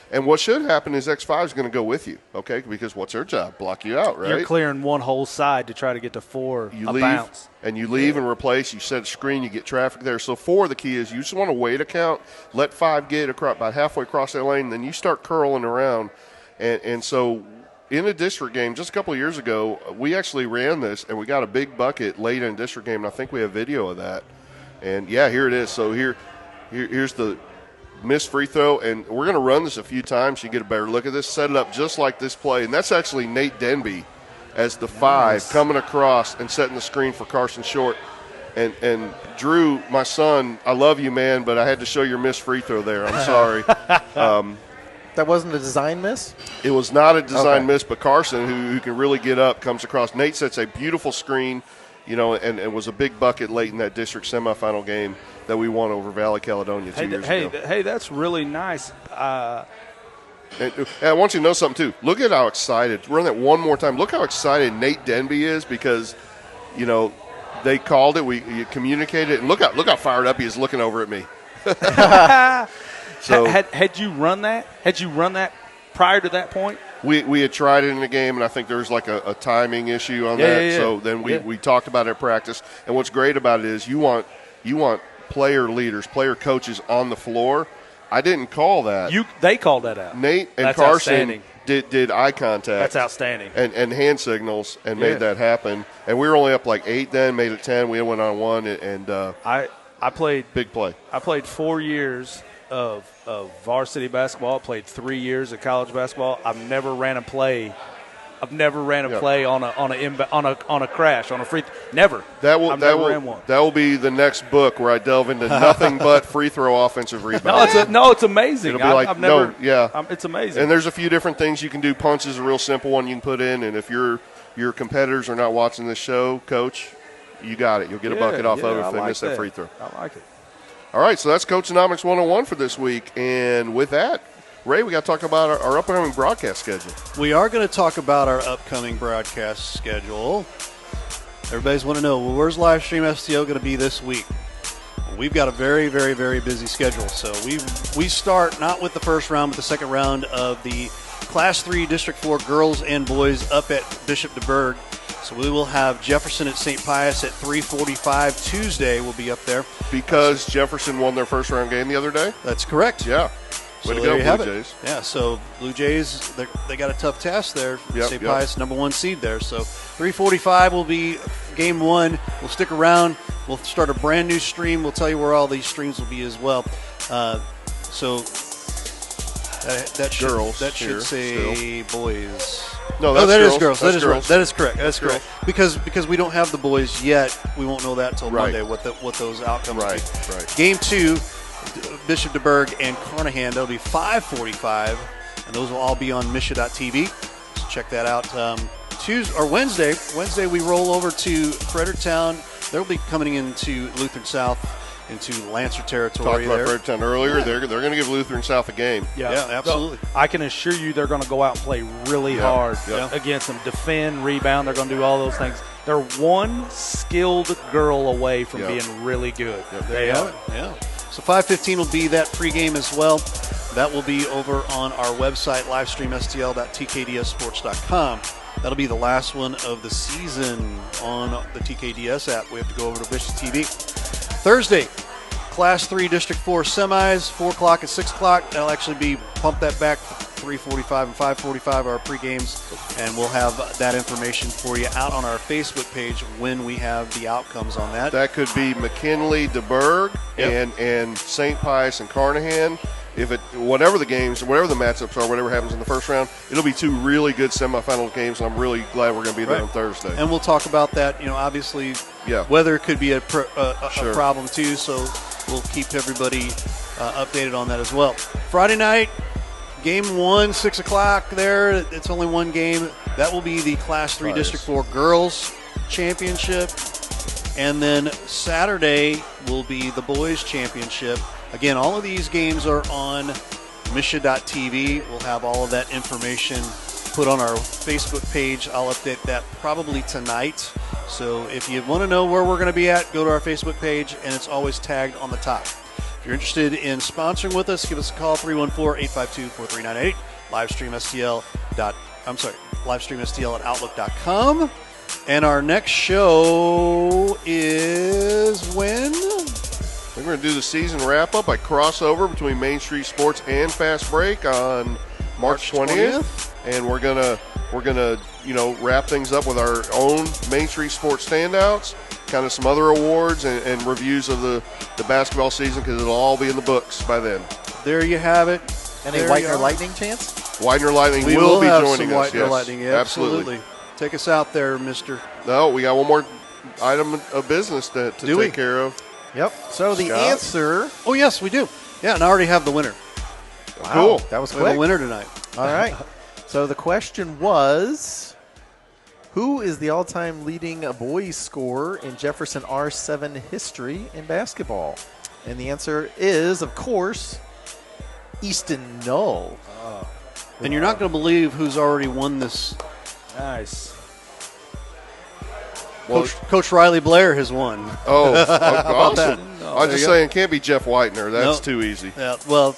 And what should happen is X5 is going to go with you, okay? Because what's their job? Block you out, right? You're clearing one whole side to try to get to 4 you a leave, bounce. And you leave and replace. You set a screen. You get traffic there. So 4, the key is you just want to wait a count, let 5 get about halfway across that lane, then you start curling around. And so in a district game just a couple of years ago, we actually ran this, and we got a big bucket late in a district game, and I think we have video of that. And, yeah, here it is. So here's the – missed free throw, and we're going to run this a few times so you get a better look at this. Set it up just like this play, and that's actually Nate Denby as the 5 coming across and setting the screen for Carson Short. And Drew, my son, I love you, man, but I had to show your missed free throw there. I'm sorry. That wasn't a design miss? It was not a design miss, but Carson, who can really get up, comes across. Nate sets a beautiful screen, and was a big bucket late in that district semifinal game that we won over Valley Caledonia 2 years ago. Hey, that's really nice. And I want you to know something, too. Look at how excited. Run that one more time. Look how excited Nate Denby is because, they called it. You communicated it. And look how fired up he is looking over at me. So had you run that? Had you run that prior to that point? We had tried it in the game, and I think there was like a timing issue on that. Yeah. So then we talked about it at practice. And what's great about it is you want player leaders, player coaches on the floor. I didn't call that. They called that out. Nate and That's Carson outstanding. did eye contact. That's outstanding. And hand signals and made that happen. And we were only up like 8 then, made it 10. We went on 1, and I played big play. I played 4 years of varsity basketball. I played 3 years of college basketball. I've never ran a play on a crash on a free. Never. I've never ran one. That will be the next book where I delve into nothing but free throw offensive rebound. It's amazing. It'll be like I've never. it's amazing. And there's a few different things you can do. Punch is a real simple one you can put in, and if your competitors are not watching this show, Coach, you got it. You'll get a bucket off of it if they miss that free throw. I like it. All right, so that's Coachonomics 101 for this week, and with that, Ray, we got to talk about our upcoming broadcast schedule. We are going to talk about our upcoming broadcast schedule. Everybody's want to know, well, where's Livestream STL going to be this week? Well, we've got a very, very, very busy schedule. So we start not with the first round, but the second round of the Class 3 District 4 girls and boys up at Bishop DeBerg. So we will have Jefferson at St. Pius at 3:45 Tuesday. We'll be up there. Because Jefferson won their first round game the other day? That's correct. Yeah. So Way to go, have Blue Jays. Yeah, so Blue Jays, they got a tough task there. St. Pius, #1 seed there. So 3:45 will be game 1. We'll stick around. We'll start a brand new stream. We'll tell you where all these streams will be as well. So that should say still. Boys. No, that's that girls. is girls. That's That is girls. That is correct. That's Girls. correct. Because we don't have the boys yet. We won't know that until Monday what those outcomes will be. Right. Game 2. Bishop DeBerg and Carnahan. That'll be 5:45, and those will all be on Misha.tv. So check that out. Wednesday. Wednesday we roll over to Fredericktown. They'll be coming into Lutheran South, into Lancer territory. Talked about Fredericktown earlier. They're going to give Lutheran South a game. Yeah, absolutely. So I can assure you they're going to go out and play really hard against them. Defend, rebound. They're going to do all those things. They're one skilled girl away from being really good. They are. Yeah. So 5:15 will be that pregame as well. That will be over on our website, livestreamstl.tkdssports.com. That'll be the last one of the season on the TKDS app. We have to go over to Bishop TV. Thursday, Class 3 District 4 semis, 4 o'clock and 6 o'clock. That'll actually be pump that back 3:45 and 5:45 our pre-games, and we'll have that information for you out on our Facebook page when we have the outcomes on that. That could be McKinley, DeBerg, and St. Pius and Carnahan. Whatever the games, whatever the matchups are, whatever happens in the first round, it'll be 2 really good semifinal games, and I'm really glad we're going to be there on Thursday. And we'll talk about that. Obviously, weather could be a problem too, so we'll keep everybody updated on that as well. Friday night, game 1, 6 o'clock there. It's only one game. That will be the Class 3 District 4 Girls Championship. And then Saturday will be the Boys Championship. Again, all of these games are on Misha.tv. We'll have all of that information put on our Facebook page. I'll update that probably tonight. So if you want to know where we're going to be at, go to our Facebook page, and it's always tagged on the top. If you're interested in sponsoring with us, give us a call, 314-852-4398, livestreamstl@outlook.com. And our next show is when? We're going to do the season wrap-up. I cross over between Main Street Sports and Fast Break on March 20th. And we're gonna wrap things up with our own Main Street Sports standouts, kind of some other awards and reviews of the basketball season, because it'll all be in the books by then. There you have it. Any Whitener Lightning chance? Whitener Lightning we will be have joining some us. Whitener Lightning, yeah, absolutely. Take us out there, mister. No, we got one more item of business to take care of. Yep. So the answer. Oh, yes, we do. Yeah, and I already have the winner. Wow, cool. That was We quick. have a winner tonight. All right. So the question was, who is the all-time leading boys scorer in Jefferson R7 history in basketball? And the answer is, of course, Easton Null. And you're not going to believe who's already won this. Nice. Coach Riley Blair has won. Oh, about awesome. that? I was just saying, can't be Jeff Whitener. That's No. too easy. Yeah, well,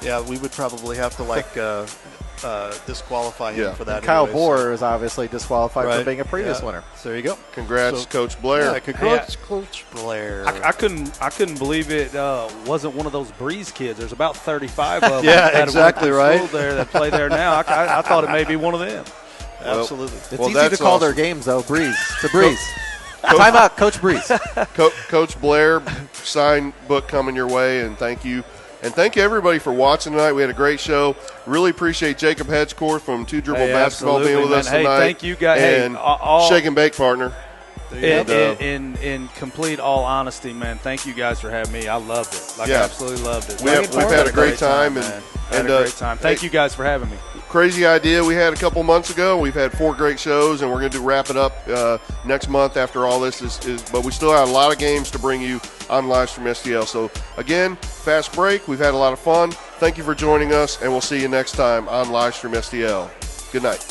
yeah, we would probably have to disqualify him for that. Kyle anyway, Bohr is obviously disqualified Right. for being a previous winner. So there you go. Congrats, So- Coach Blair. Yeah, congrats, Coach Blair. I couldn't believe it wasn't one of those Breeze kids. There's about 35 of them. Yeah, that exactly, have went right. to school there that play there now. I thought it may be one of them. Absolutely. It's Well, easy to that's call awesome. their games, though. Breeze. It's a Breeze. Time out, Coach Breeze. Coach Blair, signed book coming your way, and thank you. And thank you, everybody, for watching tonight. We had a great show. Really appreciate Jacob Hedgecourt from Two Dribble Hey, Basketball being with absolutely, us man. Hey, tonight. thank you, guys. Hey, And all- Shake and Bake partner. In complete all honesty, man, thank you guys for having me. I loved it. I absolutely loved it. We've had a great time. Man. Had a great time. Thank you guys for having me. Crazy idea we had a couple months ago. We've had 4 great shows, and we're going to wrap it up next month after all this is. But we still have a lot of games to bring you on Lives from STL. So, again, fast break. We've had a lot of fun. Thank you for joining us, and we'll see you next time on Lives from STL. Good night.